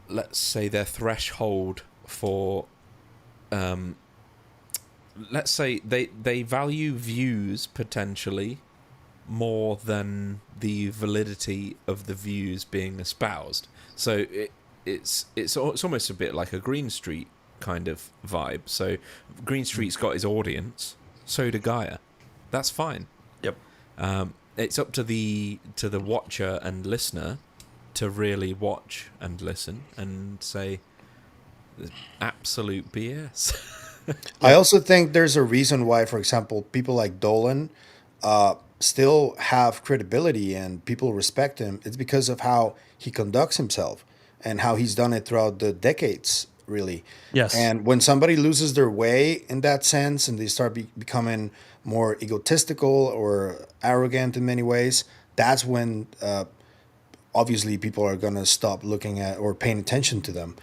let's say their threshold for let's say they value views potentially more than the validity of the views being espoused. So it's almost a bit like a Greenstreet kind of vibe. So Greenstreet's got his audience, so do Gaia. That's fine. Yep. It's up to the watcher and listener to really watch and listen and say absolute BS. I also think there's a reason why, for example, people like Dolan still have credibility and people respect him. It's because of how he conducts himself and how he's done it throughout the decades, really. Yes. And when somebody loses their way in that sense and they start becoming more egotistical or arrogant in many ways, that's when obviously people are going to stop looking at or paying attention to them.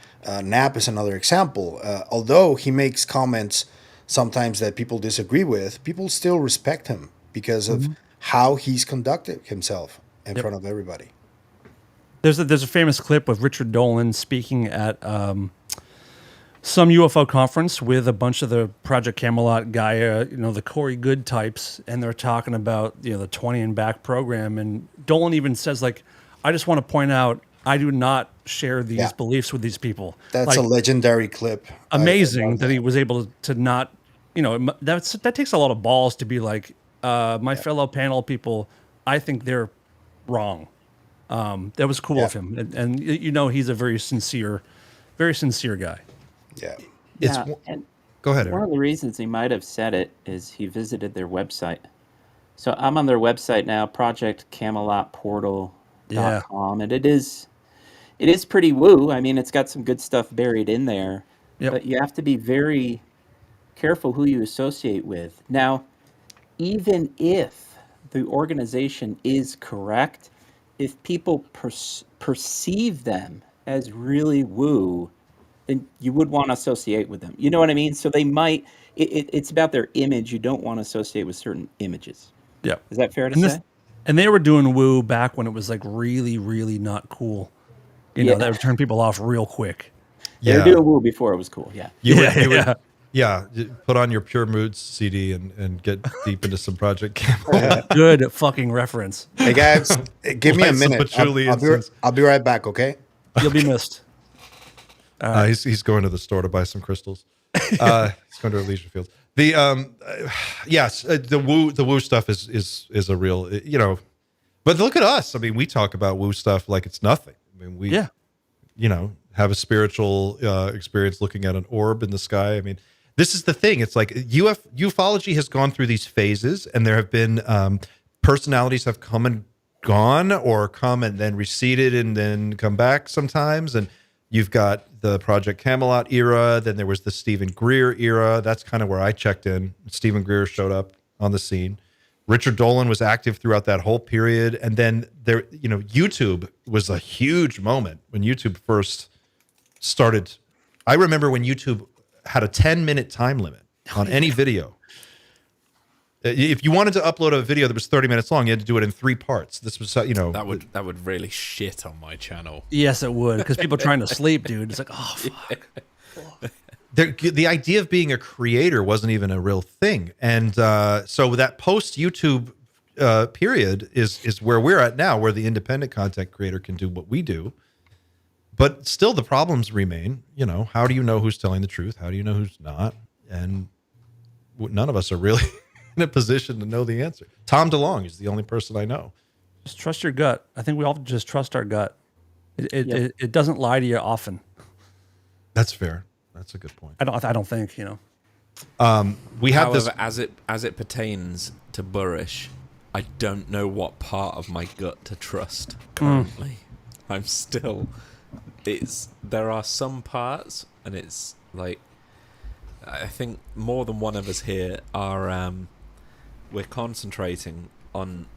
Knapp is another example. Although he makes comments sometimes that people disagree with, people still respect him because of how he's conducted himself in front of everybody. There's a famous clip of Richard Dolan speaking at some UFO conference with a bunch of the Project Camelot, Gaia, the Corey Good types, and they're talking about the 20 and back program, and Dolan even says, like, I just want to point out I do not share these beliefs with these people. That's a legendary clip. Amazing that he was able to not, that takes a lot of balls to be like, my fellow panel people, I think they're wrong. That was cool of him. And he's a very sincere guy. Yeah. And Go ahead, Eric. one of the reasons he might have said it is he visited their website. So I'm on their website now, projectcamelotportal.com, and it is pretty woo. I mean, it's got some good stuff buried in there, but you have to be very careful who you associate with. Now, even if the organization is correct, if people perceive them as really woo, then you would want to associate with them. You know what I mean? So they might, it's about their image. You don't want to associate with certain images. Yeah. Is that fair to say? And they were doing woo back when it was like really, really not cool. That would turn people off real quick. They were doing woo before it was cool. Yeah. You would put on your Pure Moods CD and get deep into some Project Camelot. Good fucking reference. Hey guys, give me a Light some minute. patchouli I'll be right back, okay? You'll be missed. He's going to the store to buy some crystals. He's going to Elysian Fields. The the woo stuff is a real, but look at us. I mean, we talk about woo stuff like it's nothing. I mean, we have a spiritual experience looking at an orb in the sky. I mean, this is the thing. It's like ufology has gone through these phases, and there have been personalities have come and gone, or come and then receded and then come back sometimes. And you've got the Project Camelot era. Then there was the Stephen Greer era. That's kind of where I checked in. Stephen Greer showed up on the scene. Richard Dolan was active throughout that whole period. And then there, YouTube was a huge moment when YouTube first started. I remember when YouTube had a 10-minute time limit on any video. If you wanted to upload a video that was 30 minutes long, you had to do it in 3 parts. This was, That would really shit on my channel. Yes, it would, because people trying to sleep, dude. It's like, oh, fuck. the idea of being a creator wasn't even a real thing. And so that post-YouTube period is where we're at now, where the independent content creator can do what we do. But still, the problems remain. How do you know who's telling the truth? How do you know who's not? And none of us are really in a position to know the answer. Tom DeLonge is the only person I know. Just trust your gut. I think we all just trust our gut. It doesn't lie to you often. That's fair. That's a good point. I don't think, We have However, this as it pertains to Burish, I don't know what part of my gut to trust currently. I'm still. There are some parts, and it's like, I think more than one of us here are we're concentrating on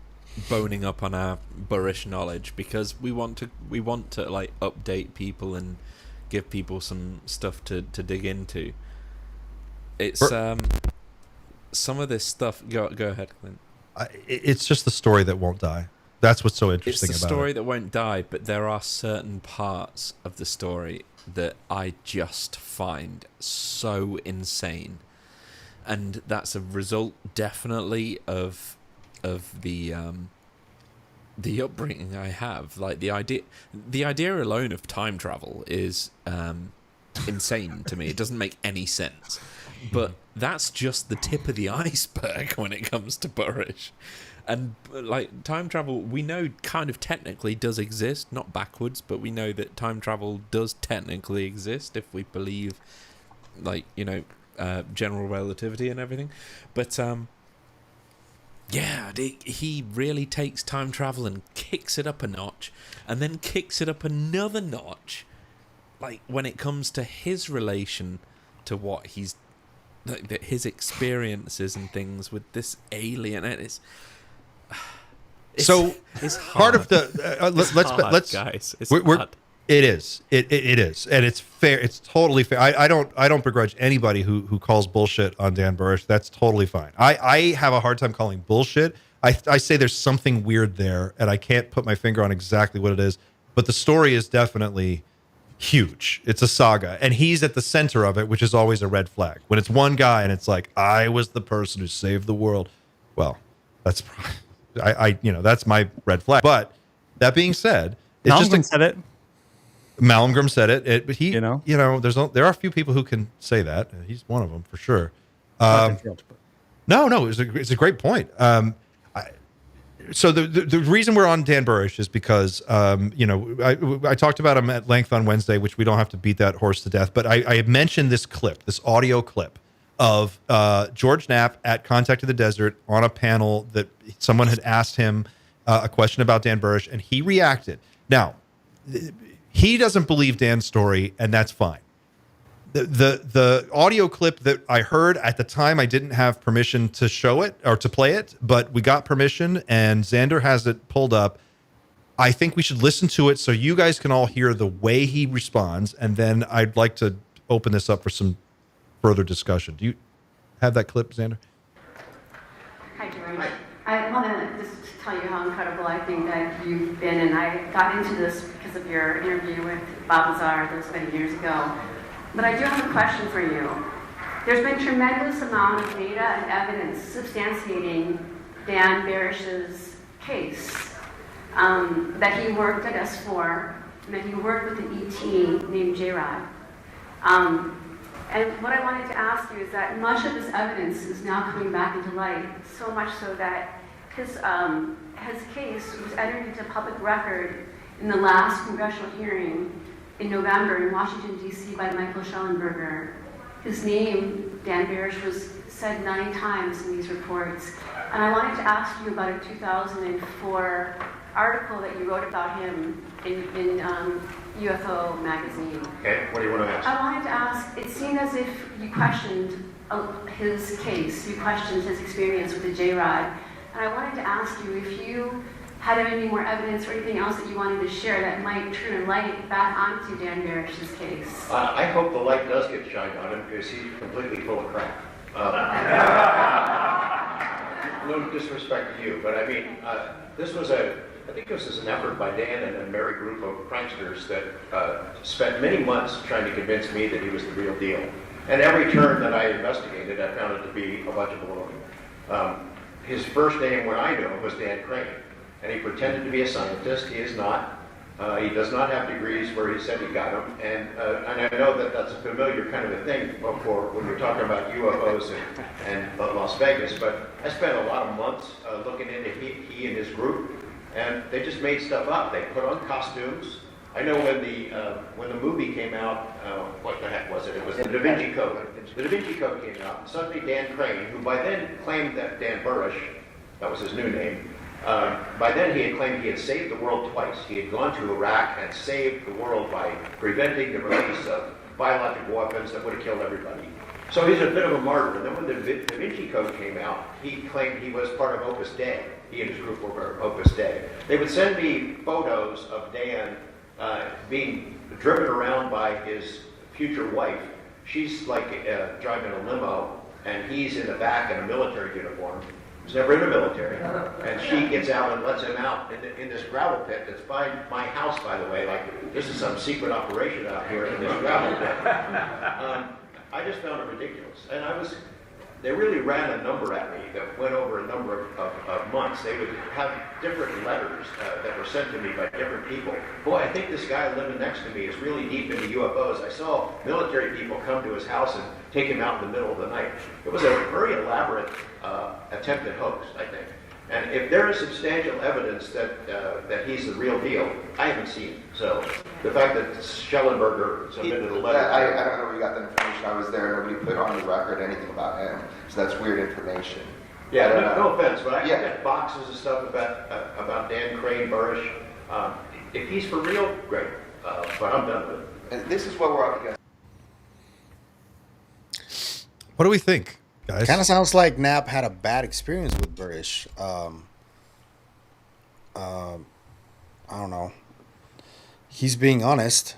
boning up on our Burish knowledge because we want to like update people and give people some stuff to dig into. It's some of this stuff. Go ahead, Clint. It's just the story that won't die. That's what's so interesting about it. It's the story that won't die, but there are certain parts of the story that I just find so insane, and that's a result definitely of the upbringing I have. Like the idea alone of time travel is insane to me. It doesn't make any sense, but that's just the tip of the iceberg when it comes to Burish. And like time travel, we know kind of technically does exist, not backwards, but we know that time travel does technically exist if we believe, like, general relativity and everything. But he really takes time travel and kicks it up a notch, and then kicks it up another notch, like when it comes to his relation to what he's, like, his experiences and things with this alien, and it's part of the let's guys. It's hard. It is, and it's fair. It's totally fair. I don't begrudge anybody who calls bullshit on Dan Burisch. That's totally fine. I have a hard time calling bullshit. I say there's something weird there, and I can't put my finger on exactly what it is. But the story is definitely huge. It's a saga, and he's at the center of it, which is always a red flag. When it's one guy and it's like, I was the person who saved the world. Well, that's that's my red flag. But that being said, it's Malmgren said it. Malmgren said it, but he, there are a few people who can say that. He's one of them for sure. No, it's a great point. So the reason we're on Dan Burisch is because, I talked about him at length on Wednesday, which we don't have to beat that horse to death. But I had mentioned this audio clip of George Knapp at Contact of the Desert on a panel that someone had asked him a question about Dan Burisch, and he reacted. Now, he doesn't believe Dan's story, and that's fine. The audio clip that I heard at the time, I didn't have permission to show it or to play it, but we got permission, and Xander has it pulled up. I think we should listen to it so you guys can all hear the way he responds, and then I'd like to open this up for some further discussion. Do you have that clip, Xander? Hi, George. I want to just tell you how incredible I think that you've been, and I got into this because of your interview with Bob Lazar those many years ago. But I do have a question for you. There's been tremendous amount of data and evidence substantiating Dan Burish's case, that he worked at S4, and that he worked with an ET named J-Rod. And what I wanted to ask you is that much of this evidence is now coming back into light, so much so that his case was entered into public record in the last congressional hearing in November in Washington, D.C. by Michael Schellenberger. His name, Dan Burisch, was said 9 times in these reports. And I wanted to ask you about a 2004 article that you wrote about him in UFO magazine. Okay, what do you want to ask? I wanted to ask, it seemed as if you questioned his case, you questioned his experience with the J-Rod. And I wanted to ask you if you had any more evidence or anything else that you wanted to share that might turn a light back onto Dan Burish's case. I hope the light does get shined on him because he's completely full of crap. No disrespect to you, but I mean, I think this was an effort by Dan and a merry group of pranksters that spent many months trying to convince me that he was the real deal. And every turn that I investigated, I found it to be a bunch of baloney. His first name when I knew him was Dan Crane, and he pretended to be a scientist. He is not. He does not have degrees where he said he got them, and I know that that's a familiar kind of a thing for when you're talking about UFOs and Las Vegas, but I spent a lot of months looking into he and his group, and they just made stuff up. They put on costumes. I know when the movie came out, what the heck was it? It was the Da Vinci Code. The Da Vinci Code came out, and suddenly Dan Crane, who by then claimed that Dan Burisch, that was his new name, by then he had claimed he had saved the world twice. He had gone to Iraq and saved the world by preventing the release of biological weapons that would have killed everybody. So he's a bit of a martyr. And then when the Da Vinci Code came out, he claimed he was part of Opus Dei. He and his group were Opus Dei. They would send me photos of Dan being driven around by his future wife. She's like driving a limo, and he's in the back in a military uniform. He's never in the military. And she gets out and lets him out in this gravel pit that's by my house, by the way. Like, this is some secret operation out here in this gravel pit. I just found it ridiculous. And they really ran a number at me that went over a number of months. They would have different letters that were sent to me by different people. Boy, I think this guy living next to me is really deep into UFOs. I saw military people come to his house and take him out in the middle of the night. It was a very elaborate attempted hoax, I think. And if there is substantial evidence that he's the real deal, I haven't seen it. So the fact that Schellenberger submitted a letter... I don't know where you got that information. I was there. Nobody put on the record anything about him. So that's weird information. Yeah, no offense, but I got boxes of stuff about Dan Crane, Burish. If he's for real, great. But I'm done with it. And this is what we're up against. What do we think, guys? Kind of sounds like Knapp had a bad experience with Burish. I don't know. He's being honest.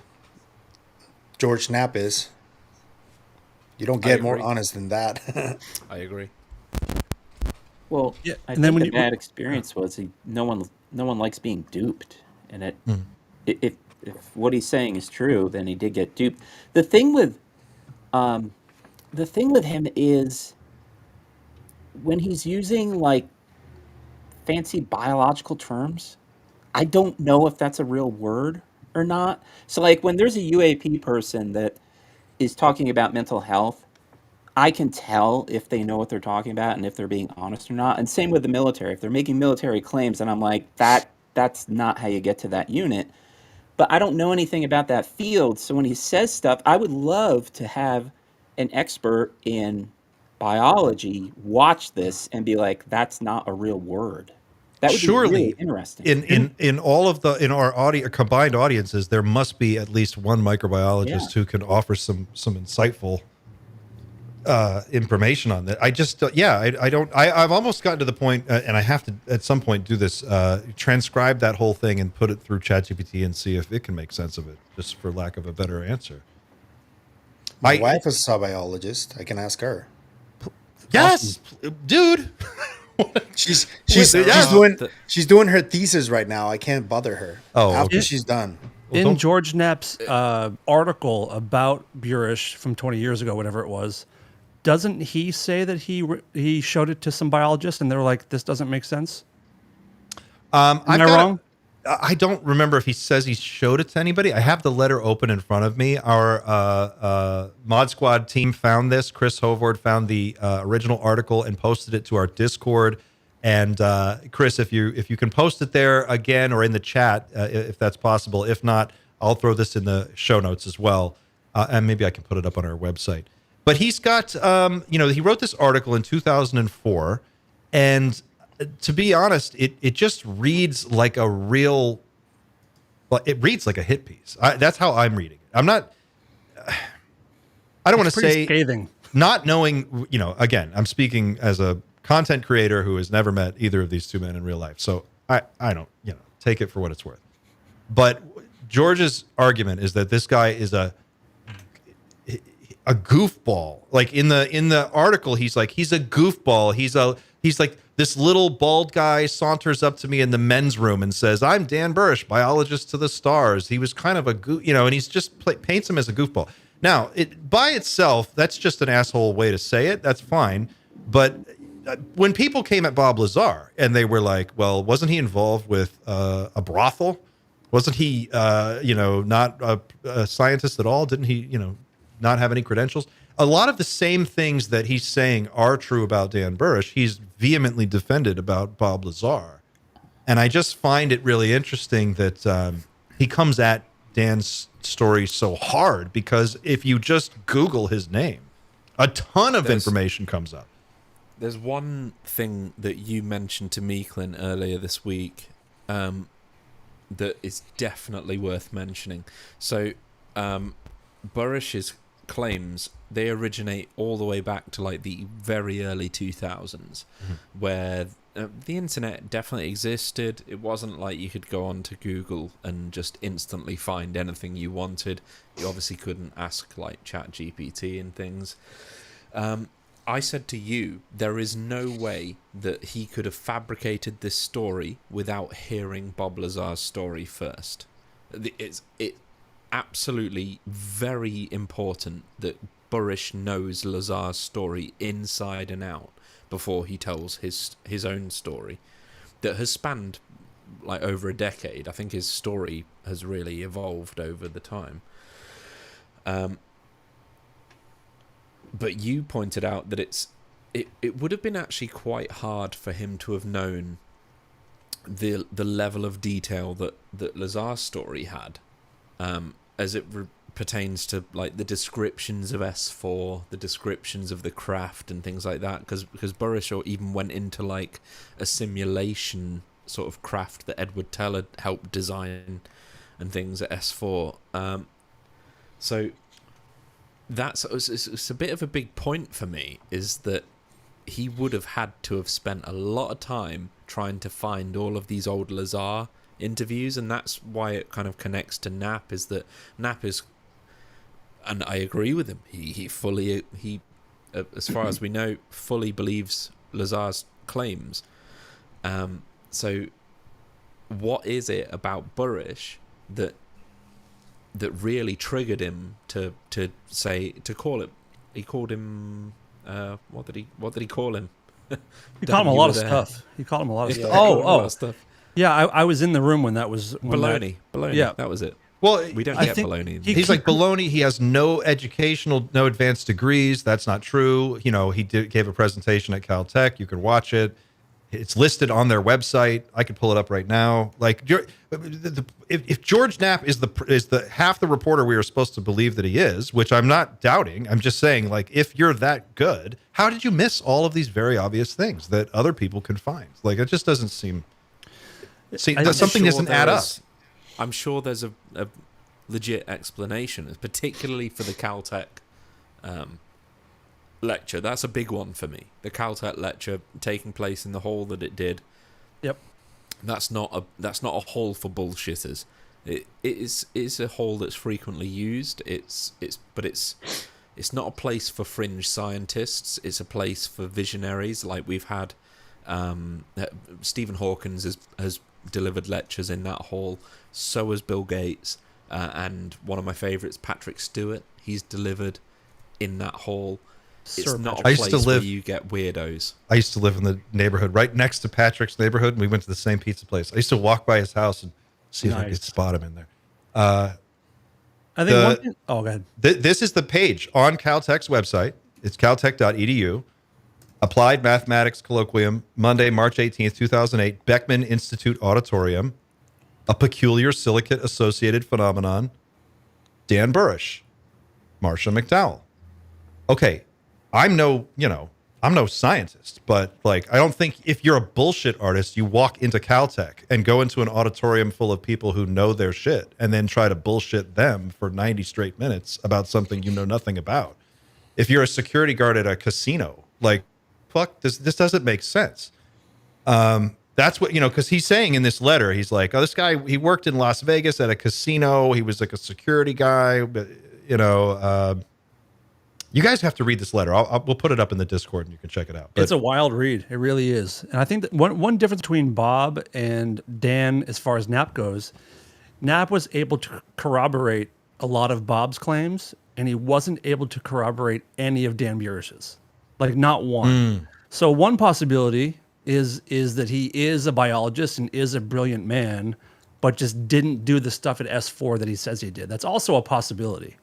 George Knapp is. You don't get more honest than that. I agree. Well, Yeah, I and then think when the you- bad experience was no one likes being duped, and if what he's saying is true, then he did get duped. The thing with him is when he's using like fancy biological terms, I don't know if that's a real word or not. So like when there's a UAP person that is talking about mental health, I can tell if they know what they're talking about and if they're being honest or not. And same with the military. If they're making military claims, and I'm like, that's not how you get to that unit. But I don't know anything about that field. So when he says stuff, I would love to have an expert in biology watch this and be like, that's not a real word. That would be really interesting. In all of in our combined audiences, there must be at least one microbiologist who can offer some insightful information on that. I just I've almost gotten to the point, and I have to at some point do this, transcribe that whole thing and put it through ChatGPT and see if it can make sense of it, just for lack of a better answer. My wife is a biologist. I can ask her. Yes, dude. She's doing her thesis right now. I can't bother her. After she's done. In George Knapp's article about Burish from 20 years ago, whatever it was, doesn't he say that he showed it to some biologists and they were like, "This doesn't make sense"? Am I wrong? I don't remember if he says he showed it to anybody. I have the letter open in front of me. Our Mod Squad team found this. Chris Hovard found the original article and posted it to our Discord. And Chris, if you can post it there again or in the chat, if that's possible. If not, I'll throw this in the show notes as well, and maybe I can put it up on our website. But he's got, he wrote this article in 2004, and to be honest, it just reads like a real, well, it reads like a hit piece. That's how I'm reading it. I'm not, I don't want to say scathing. Not knowing, again, I'm speaking as a content creator who has never met either of these two men in real life. So I don't, take it for what it's worth. But George's argument is that this guy is a goofball. Like in the article, he's like, he's a goofball. He's like this little bald guy saunters up to me in the men's room and says, "I'm Dan Burisch, biologist to the stars." He was kind of a and he's just paints him as a goofball. Now, by itself, that's just an asshole way to say it. That's fine. But when people came at Bob Lazar and they were like, well, wasn't he involved with a brothel? Wasn't he, not a scientist at all? Didn't he, not have any credentials? A lot of the same things that he's saying are true about Dan Burisch, he's vehemently defended about Bob Lazar. And I just find it really interesting that he comes at Dan's story so hard, because if you just Google his name, a ton of information comes up. There's one thing that you mentioned to me, Clint, earlier this week that is definitely worth mentioning. So Burish's claims, they originate all the way back to like the very early 2000s, where the internet definitely existed. It wasn't like you could go on to Google and just instantly find anything you wanted. You obviously couldn't ask like ChatGPT and things. I said to you, there is no way that he could have fabricated this story without hearing Bob Lazar's story first. It's absolutely very important that Burish knows Lazar's story inside and out before he tells his own story that has spanned like over a decade. I think his story has really evolved over the time. But you pointed out that it would have been actually quite hard for him to have known the level of detail that Lazar's story had, as it pertains to like the descriptions of S4, the descriptions of the craft and things like that, because Burish even went into like a simulation sort of craft that Edward Teller helped design and things at S4. So it's a bit of a big point for me, is that he would have had to have spent a lot of time trying to find all of these old Lazar interviews, and that's why it kind of connects to Knapp, is that Knapp is, and I agree with him, he fully, as far as we know, fully believes Lazar's claims. So what is it about Burish that really triggered him to call it? He called him what did he call him? He called him a lot of stuff. He called him a lot of stuff. Oh, stuff. Yeah, I was in the room when that was baloney. Yeah, that was it. Well, we don't get baloney. He's like baloney. He has no educational, no advanced degrees. That's not true. He gave a presentation at Caltech. You can watch it. It's listed on their website. I could pull it up right now. Like, if George Knapp is the half the reporter we are supposed to believe that he is, which I'm not doubting. I'm just saying, like, if you're that good, how did you miss all of these very obvious things that other people can find? Like, it just doesn't seem something doesn't add up. I'm sure there's a legit explanation, particularly for the Caltech lecture. That's a big one for me. The Caltech lecture taking place in the hall that it did. Yep. That's not a hall for bullshitters. It is a hall that's frequently used. It's not a place for fringe scientists. It's a place for visionaries. Like we've had Stephen Hawkins has delivered lectures in that hall. So has Bill Gates, and one of my favorites, Patrick Stewart. He's delivered in that hall. It's not a place where you get weirdos. I used to live in the neighborhood right next to Patrick's neighborhood, and we went to the same pizza place. I used to walk by his house and see if I could spot him in there. I think go ahead. This is the page on Caltech's website. It's caltech.edu. Applied Mathematics Colloquium, Monday, March 18th, 2008, Beckman Institute Auditorium. A peculiar silicate-associated phenomenon. Dan Burisch. Marcia McDowell. Okay, I'm no scientist, but like, I don't think if you're a bullshit artist, you walk into Caltech and go into an auditorium full of people who know their shit and then try to bullshit them for 90 straight minutes about something you know nothing about. If you're a security guard at a casino, like, fuck, this doesn't make sense. That's what, because he's saying in this letter, he's like, oh, this guy, he worked in Las Vegas at a casino. He was like a security guy, but, you guys have to read this letter. We'll put it up in the Discord and you can check it out. But It's a wild read. It really is. And I think that one difference between Bob and Dan, as far as Knapp goes, Knapp was able to corroborate a lot of Bob's claims, and he wasn't able to corroborate any of Dan Burisch's. Like, not one. So one possibility is that he is a biologist and is a brilliant man, but just didn't do the stuff at S4 that he says he did. That's also a possibility,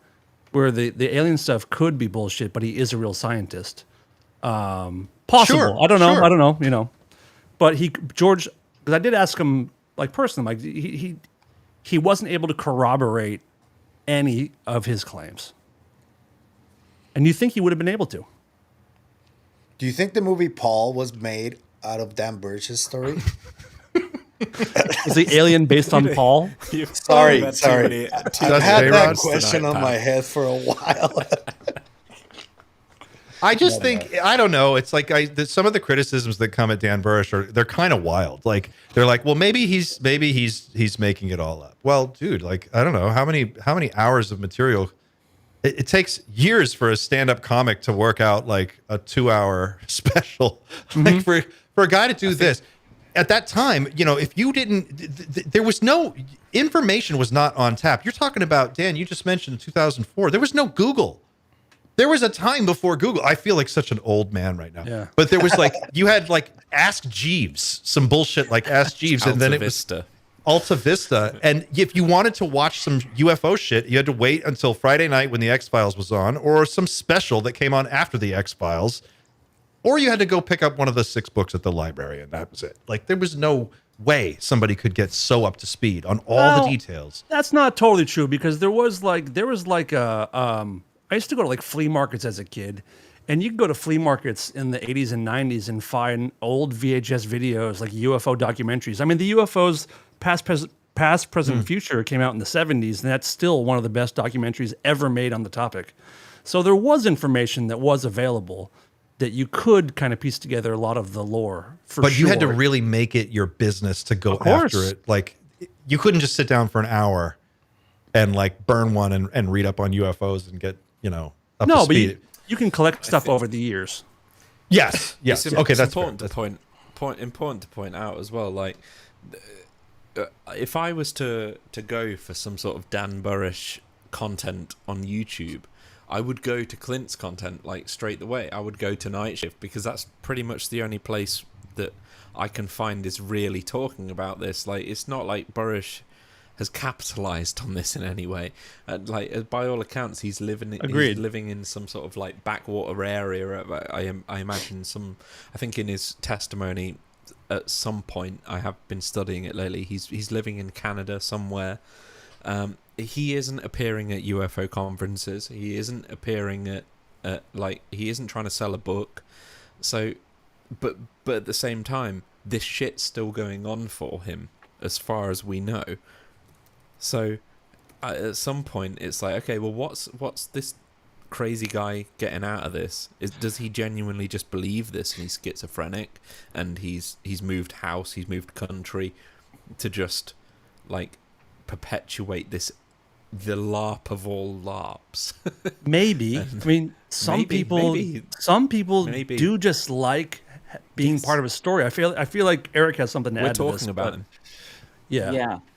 where the alien stuff could be bullshit, but he is a real scientist. Possible. Sure, I don't know. sure. I don't know. But George, because I did ask him, like, personally, like, he wasn't able to corroborate any of his claims. And you think he would have been able to? Do you think the movie Paul was made out of Dan Burisch's story? Is the alien based on Paul? Sorry. That's I've had that J-Rods question on my head for a while. I just think, I don't know. It's like some of the criticisms that come at Dan Burisch they're kind of wild. Like, they're like, well, maybe he's making it all up. Well, dude, like, I don't know how many hours of material. It takes years for a stand-up comic to work out like a 2-hour special. Like, for a guy to do this at that time, if you didn't, there was no information was not on tap. You're talking about, Dan, you just mentioned 2004. There was no Google. There was a time before Google. I feel like such an old man right now. Yeah. But there was like, you had like Ask Jeeves, some bullshit like Ask Jeeves. And then it was Alta Vista. And if you wanted to watch some UFO shit, you had to wait until Friday night when the X-Files was on, or some special that came on after the X-Files, or you had to go pick up one of the 6 books at the library, and that was it. Like, there was no way somebody could get so up to speed on all the details. That's not totally true, because there was like a I used to go to like flea markets as a kid, and you could go to flea markets in the 80s and 90s and find old VHS videos, like UFO documentaries. I mean, the UFOs past, present, future came out in the 70s, and that's still one of the best documentaries ever made on the topic. So there was information that was available that you could kind of piece together a lot of the lore. But you had to really make it your business to go after it. Like, you couldn't just sit down for an hour and like burn one and read up on UFOs and get, up to speed. But you can collect stuff over the years. Yes. Okay, that's important to point out as well. Like, if I was to go for some sort of Dan Burisch content on YouTube, I would go to Clint's content like straight away. I would go to Night Shift, because that's pretty much the only place that I can find is really talking about this. Like, it's not like Burisch has capitalized on this in any way. Like, by all accounts, he's living in some sort of like backwater area. I imagine I think in his testimony at some point, I have been studying it lately, he's living in Canada somewhere. He isn't appearing at UFO conferences. He isn't appearing at he isn't trying to sell a book. So, but at the same time, this shit's still going on for him, as far as we know. So, at some point, it's like, okay, well, what's this crazy guy getting out of this? Does he genuinely just believe this, and he's schizophrenic, and he's moved house, he's moved country, to just like perpetuate the LARP of all LARPs? Maybe. I mean, some people do just like being part of a story. I feel like Eric has something to add to this. We're talking about him.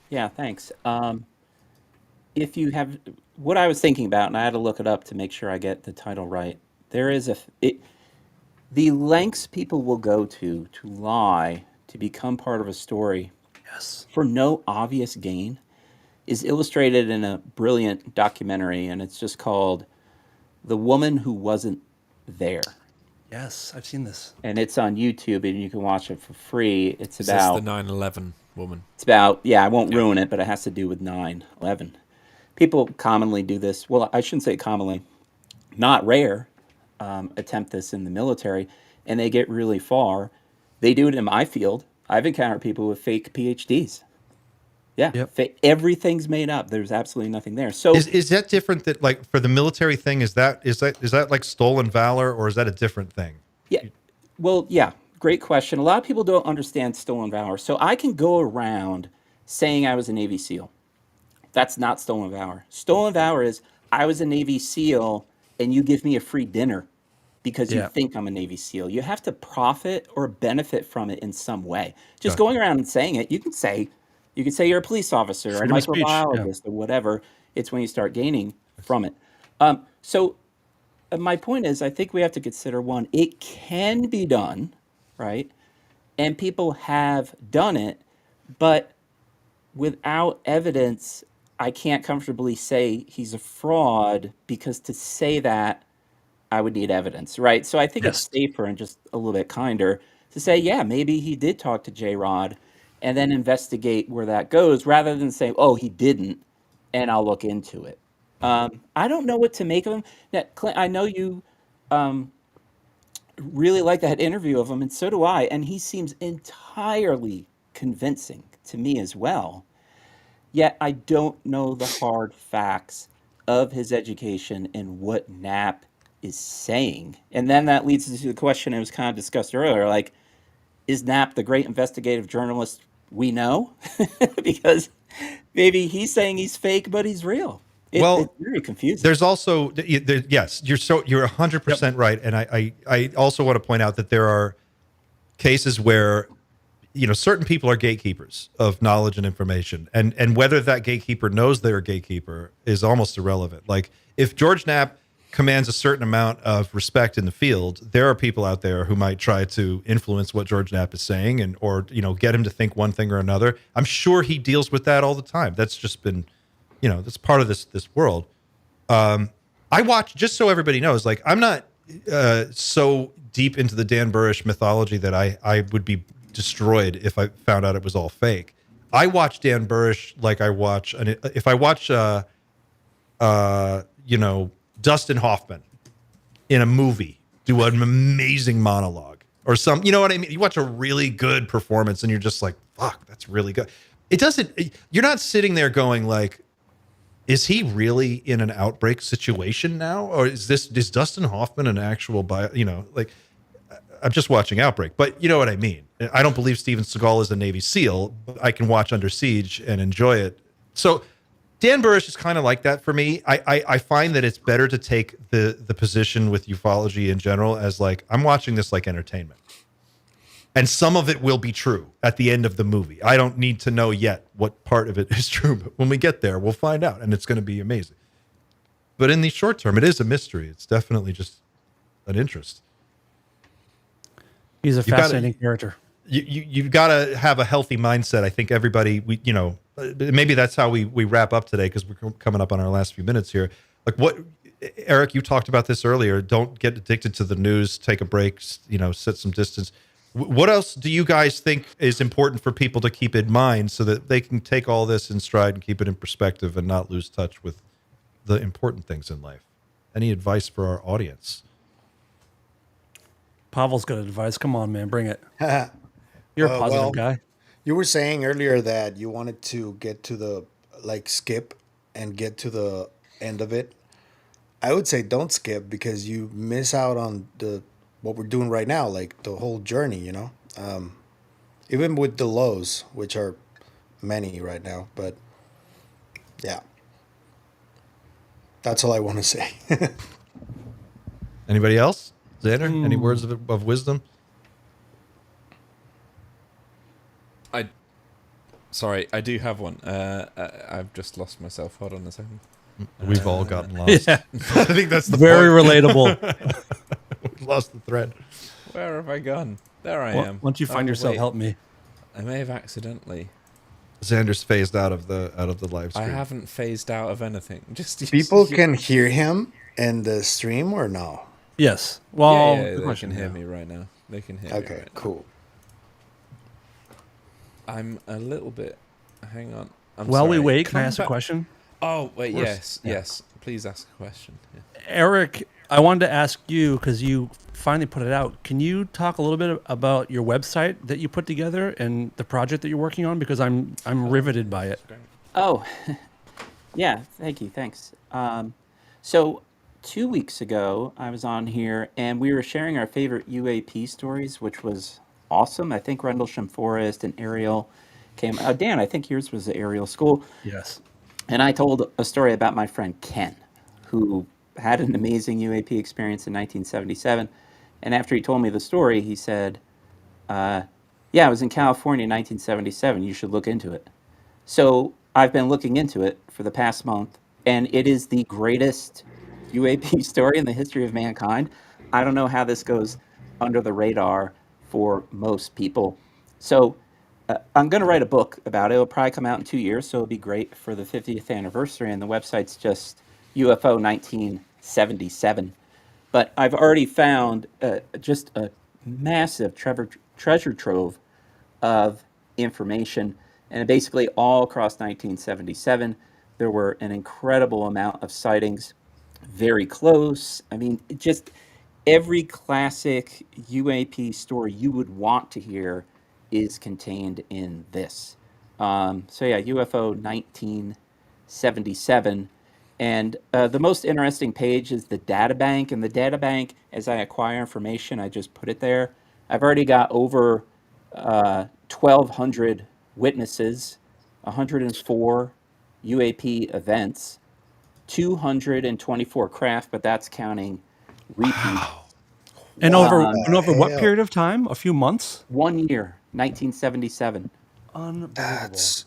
Yeah, thanks. If you have, what I was thinking about, and I had to look it up to make sure I get the title right, there is the lengths people will go to lie to become part of a story, yes, for no obvious gain, is illustrated in a brilliant documentary, and it's just called The Woman Who Wasn't There. Yes, I've seen this. And it's on YouTube, and you can watch it for free. It's about... Is this the 9/11 woman? It's about, I won't ruin it, but it has to do with 9/11. People commonly do this. Well, I shouldn't say commonly. Not rare. Attempt this in the military, and they get really far. They do it in my field. I've encountered people with fake PhDs. Yeah, yep. Everything's made up. There's absolutely nothing there. So is that different? That like for the military thing, is that like stolen valor, or is that a different thing? Yeah, well, yeah. great question. A lot of people don't understand stolen valor. So I can go around saying I was a Navy SEAL. That's not stolen valor. Stolen valor is I was a Navy SEAL and you give me a free dinner because you Yeah. think I'm a Navy SEAL. You have to profit or benefit from it in some way. Just Gotcha. going around and saying it, you can say you're a police officer, Freedom a of speech, yeah. microbiologist, or whatever. It's when you start gaining from it. So my point is, I think we have to consider one, it can be done, right? And people have done it, but without evidence, I can't comfortably say he's a fraud, because to say that, I would need evidence, right? So I think it's Yes. safer and just a little bit kinder to say, yeah, maybe he did talk to J Rod, and then investigate where that goes, rather than saying, oh, he didn't, and I'll look into it. I don't know what to make of him. Now, Clint, I know you really like that interview of him, and so do I. And he seems entirely convincing to me as well. Yet I don't know the hard facts of his education and what Knapp is saying. And then that leads to the question that was kind of discussed earlier, like, is Knapp the great investigative journalist we know? Because maybe he's saying he's fake, but he's real. Well, It's very confusing. There's also yes, you're 100% right, and I also want to point out that there are cases where certain people are gatekeepers of knowledge and information, and whether that gatekeeper knows they're a gatekeeper is almost irrelevant. Like, if George Knapp commands a certain amount of respect in the field, there are people out there who might try to influence what George Knapp is saying, and or get him to think one thing or another. I'm sure he deals with that all the time. That's just been that's part of this world. I watch, just so everybody knows, like, I'm not so deep into the Dan Burisch mythology that I would be destroyed if I found out it was all fake. I watch Dan Burisch like I watch if I watch Dustin Hoffman in a movie do an amazing monologue or some, you know what I mean? You watch a really good performance and you're just like, fuck, that's really good. You're not sitting there going like, is he really in an outbreak situation now? Or is Dustin Hoffman an actual I'm just watching Outbreak, but you know what I mean? I don't believe Steven Seagal is a Navy SEAL, but I can watch Under Siege and enjoy it. So Dan Burisch is kind of like that for me. I find that it's better to take the position with ufology in general as like, I'm watching this like entertainment. And some of it will be true at the end of the movie. I don't need to know yet what part of it is true, but when we get there, we'll find out, and it's going to be amazing. But in the short term, it is a mystery. It's definitely just an interest. He's a fascinating character. You've got to have a healthy mindset. I think everybody, maybe that's how we wrap up today, because we're coming up on our last few minutes here. Like, what, Eric, you talked about this earlier. Don't get addicted to the news. Take a break. Set some distance. What else do you guys think is important for people to keep in mind so that they can take all this in stride and keep it in perspective and not lose touch with the important things in life? Any advice for our audience? Pavel's got advice. Come on, man, bring it. You're a positive guy. You were saying earlier that you wanted to get to the, skip and get to the end of it. I would say don't skip, because you miss out on what we're doing right now, like the whole journey, even with the lows, which are many right now. But yeah, that's all I want to say. Anybody else? Xander, any words of wisdom? I do have one. I've just lost myself. Hold on a second. We've all gotten lost. Yeah. I think that's the very point. Relatable. We've lost the thread. Where have I gone? There I am. Once you find yourself, help me. I may have accidentally. Xander's phased out of the live stream. I haven't phased out of anything. Just people can hear him in the stream or no? Yes. Well, yeah, they can hear me right now. They can hear me. Okay, cool. I'm a little bit. Hang on. While we wait, can I ask a question? Oh wait, yes. Please ask a question. Yeah. Eric, I wanted to ask you, because you finally put it out. Can you talk a little bit about your website that you put together and the project that you're working on? Because I'm riveted by it. Oh, yeah. Thank you. Thanks. So 2 weeks ago, I was on here and we were sharing our favorite UAP stories, which was awesome. I think Rendlesham Forest and Ariel came. Dan, I think yours was the Ariel School. Yes. And I told a story about my friend Ken, who had an amazing UAP experience in 1977. And after he told me the story, he said, yeah, I was in California in 1977. You should look into it. So I've been looking into it for the past month, and it is the greatest UAP story in the history of mankind. I don't know how this goes under the radar for most people. So I'm going to write a book about it. It'll probably come out in 2 years, so it'll be great for the 50th anniversary. And the website's just UFO 1977. But I've already found just a massive treasure trove of information. And basically all across 1977, there were an incredible amount of sightings, very close. I mean, just every classic UAP story you would want to hear is contained in this. So yeah, UFO 1977. And the most interesting page is the data bank. And the data bank, as I acquire information, I just put it there. I've already got over 1,200 witnesses, 104 UAP events, 224 craft, but that's counting repeats. Wow. And over what hell. period of time? A few months? 1 year, 1977. Unbelievable. That's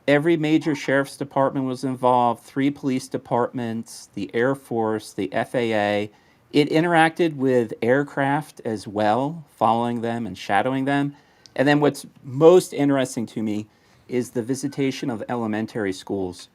Every major sheriff's department was involved, 3 police departments, the Air Force, the FAA. It interacted with aircraft as well, following them and shadowing them. And then what's most interesting to me is the visitation of elementary schools.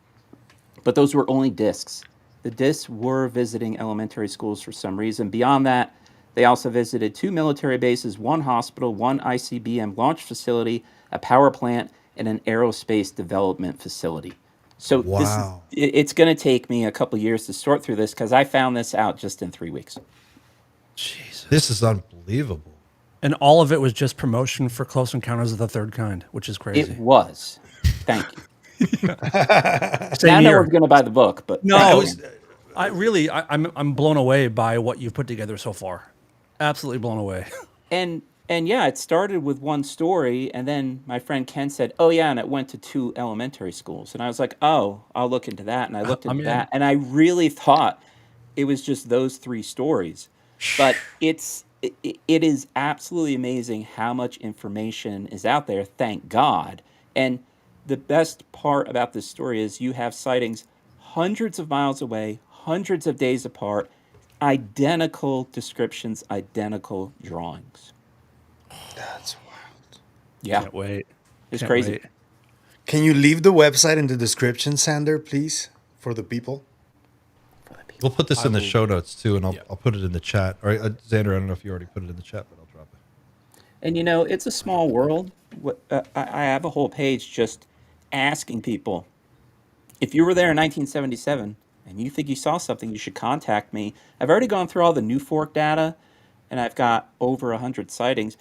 But those were only discs. The discs were visiting elementary schools for some reason. Beyond that, they also visited 2 military bases, 1 hospital, 1 ICBM launch facility, a power plant, and an aerospace development facility. So Wow. it's going to take me a couple years to sort through this because I found this out just in 3 weeks. Jesus. This is unbelievable. And all of it was just promotion for Close Encounters of the Third Kind, which is crazy. It was. Thank you. Same Now year. we're going to buy the book, but No, I'm blown away by what you've put together so far. Absolutely blown away. And yeah, it started with one story, and then my friend Ken said, "Oh yeah," and it went to 2 elementary schools, and I was like, "Oh, I'll look into that," and I looked into that, and I really thought it was just those 3 stories, but it is absolutely amazing how much information is out there. Thank God. And the best part about this story is you have sightings hundreds of miles away, hundreds of days apart, identical descriptions, identical drawings. that's wild. Yeah, Can't wait. it's Can't crazy. wait. Can you leave the website in the description, Xander, please, for the people? We'll put this in the show notes too, and I'll Yeah. I'll put it in the chat. Or Xander, I don't know if you already put it in the chat, but I'll drop it. And you know, it's a small world. I have a whole page just asking people, if you were there in 1977 and you think you saw something, you should contact me. I've already gone through all the New Fork data, and I've got over 100 sightings.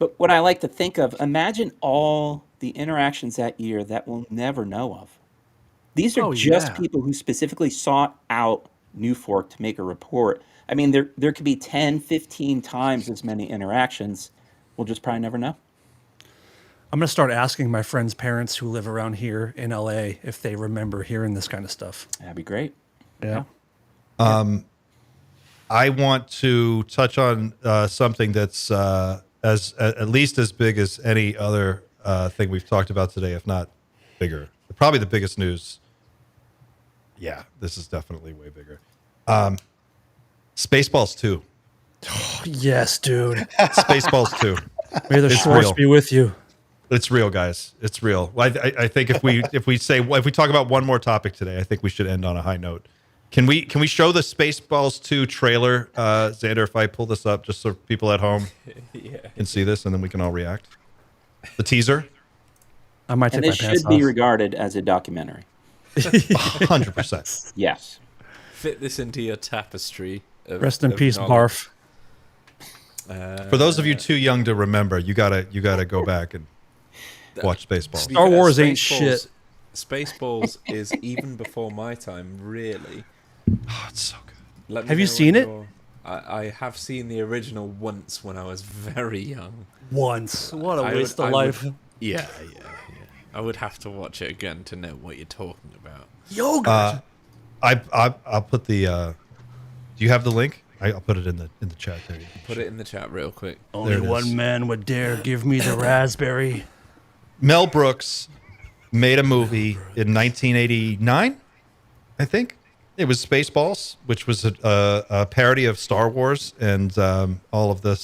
But what I like to think of, imagine all the interactions that year that we'll never know of. These are Oh, just yeah. people who specifically sought out New Fork to make a report. I mean, there could be 10, 15 times as many interactions. We'll just probably never know. I'm going to start asking my friends' parents who live around here in LA if they remember hearing this kind of stuff. That'd be great. Yeah. I want to touch on something that's as at least as big as any other thing we've talked about today, if not bigger. Probably the biggest news. Yeah, this is definitely way bigger. Spaceballs 2. Yes, dude. Spaceballs 2. May the It's force real. be with you. It's real, guys. It's real. I think if we talk about one more topic today, I think we should end on a high note. Can we show the Spaceballs 2 trailer, Xander? If I pull this up, just so people at home can see this, and then we can all react. The teaser, I might take And my this pants should be off. regarded as a documentary. 100%. Yes. Fit this into your tapestry. Rest in peace, knowledge. Barf. For those of you too young to remember, you gotta go back and watch Spaceballs. To be Star fair, Wars ain't Spaceballs- shit. Spaceballs is even before my time, really. Oh, it's so good. Let me Have you know seen when it? you're- I have seen the original once when I was very young. Once. What a I waste would- of I would- life. Yeah. I would have to watch it again to know what you're talking about. Yogurt. I'll put the. Do you have the link? I'll put it in the chat there. Put it in the chat real quick. Only there it one is. man would dare give me the raspberry. Mel Brooks made a movie in 1989, I think. It was Spaceballs, which was a parody of Star Wars and all of the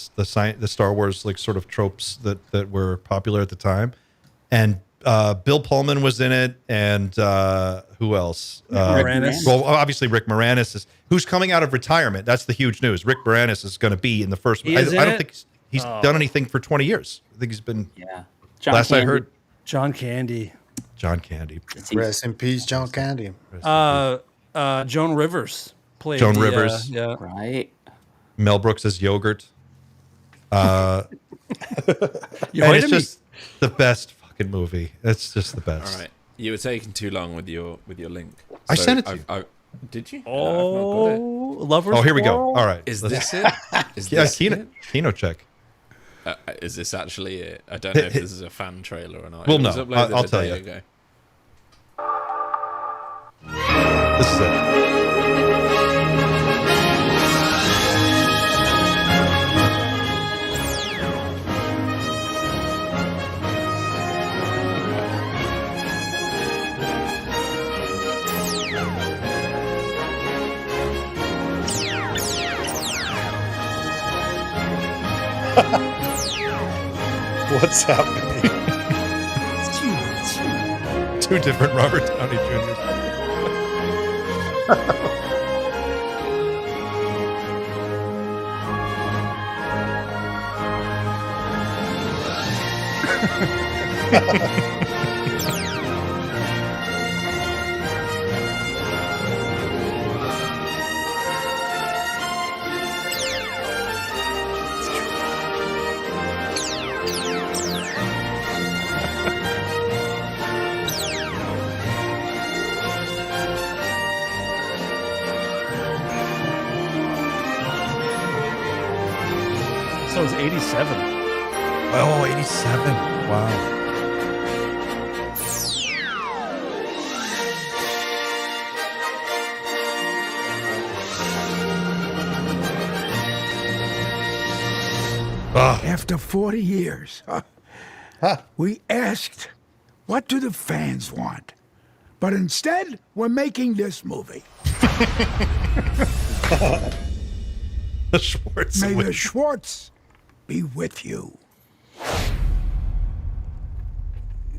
Star Wars like sort of tropes that were popular at the time. And Bill Pullman was in it, and who else? Moranis. Well, obviously Rick Moranis who's coming out of retirement. That's the huge news. Rick Moranis is going to be in the first. He I is in don't it? think he's done anything for 20 years. I think he's been. Yeah. Last I heard, John Candy. John Candy. Rest in peace, John Candy. Joan Rivers played Joan Rivers. Yeah. Right. Mel Brooks as Yogurt. You And hated it's me. just the best fucking movie. It's just the best. All right. You were taking too long with your link. I sent it to you. Did you? Oh, I've not got it. lovers. Oh, here we go. Quarrel? All right. Is Let's- this it? Is Yeah, this Kino, it? Kino check. Is this actually it? I don't know if this is a fan trailer or not. Well, It was no, uploaded I'll a tell day you. ago. This is it. What's happening? Two different Robert Downey Jr.'s. So it's 87. Oh, 87. Wow. Ah, After 40 years, we asked, what do the fans want? But instead, we're making this movie. the Schwartz. May the Schwartz be with you.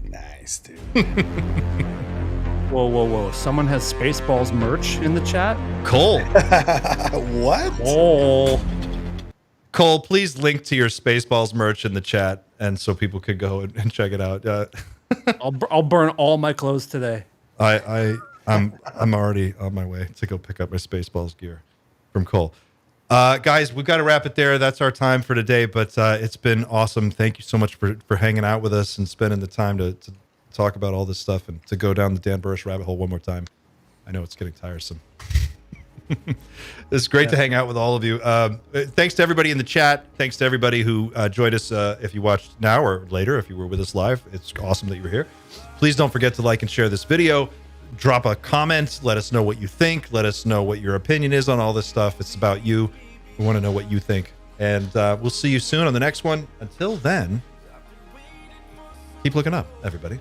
Nice, dude. Whoa. Someone has Spaceballs merch in the chat? Cole. What? Oh. Cole, please link to your Spaceballs merch in the chat, and so people could go and check it out. I'll burn all my clothes today. I'm already on my way to go pick up my Spaceballs gear from Cole. Guys, we've got to wrap it there. That's our time for today, but it's been awesome. Thank you so much for hanging out with us and spending the time to talk about all this stuff and to go down the Dan Burisch rabbit hole one more time. I know it's getting tiresome. It's great to hang out with all of you. Thanks to everybody in the chat. Thanks to everybody who joined us. If you watched now or later, if you were with us live, it's awesome that you were here. Please don't forget to like and share this video. Drop a comment. Let us know what you think. Let us know what your opinion is on all this stuff. It's about you. We want to know what you think. And we'll see you soon on the next one. Until then, keep looking up, everybody.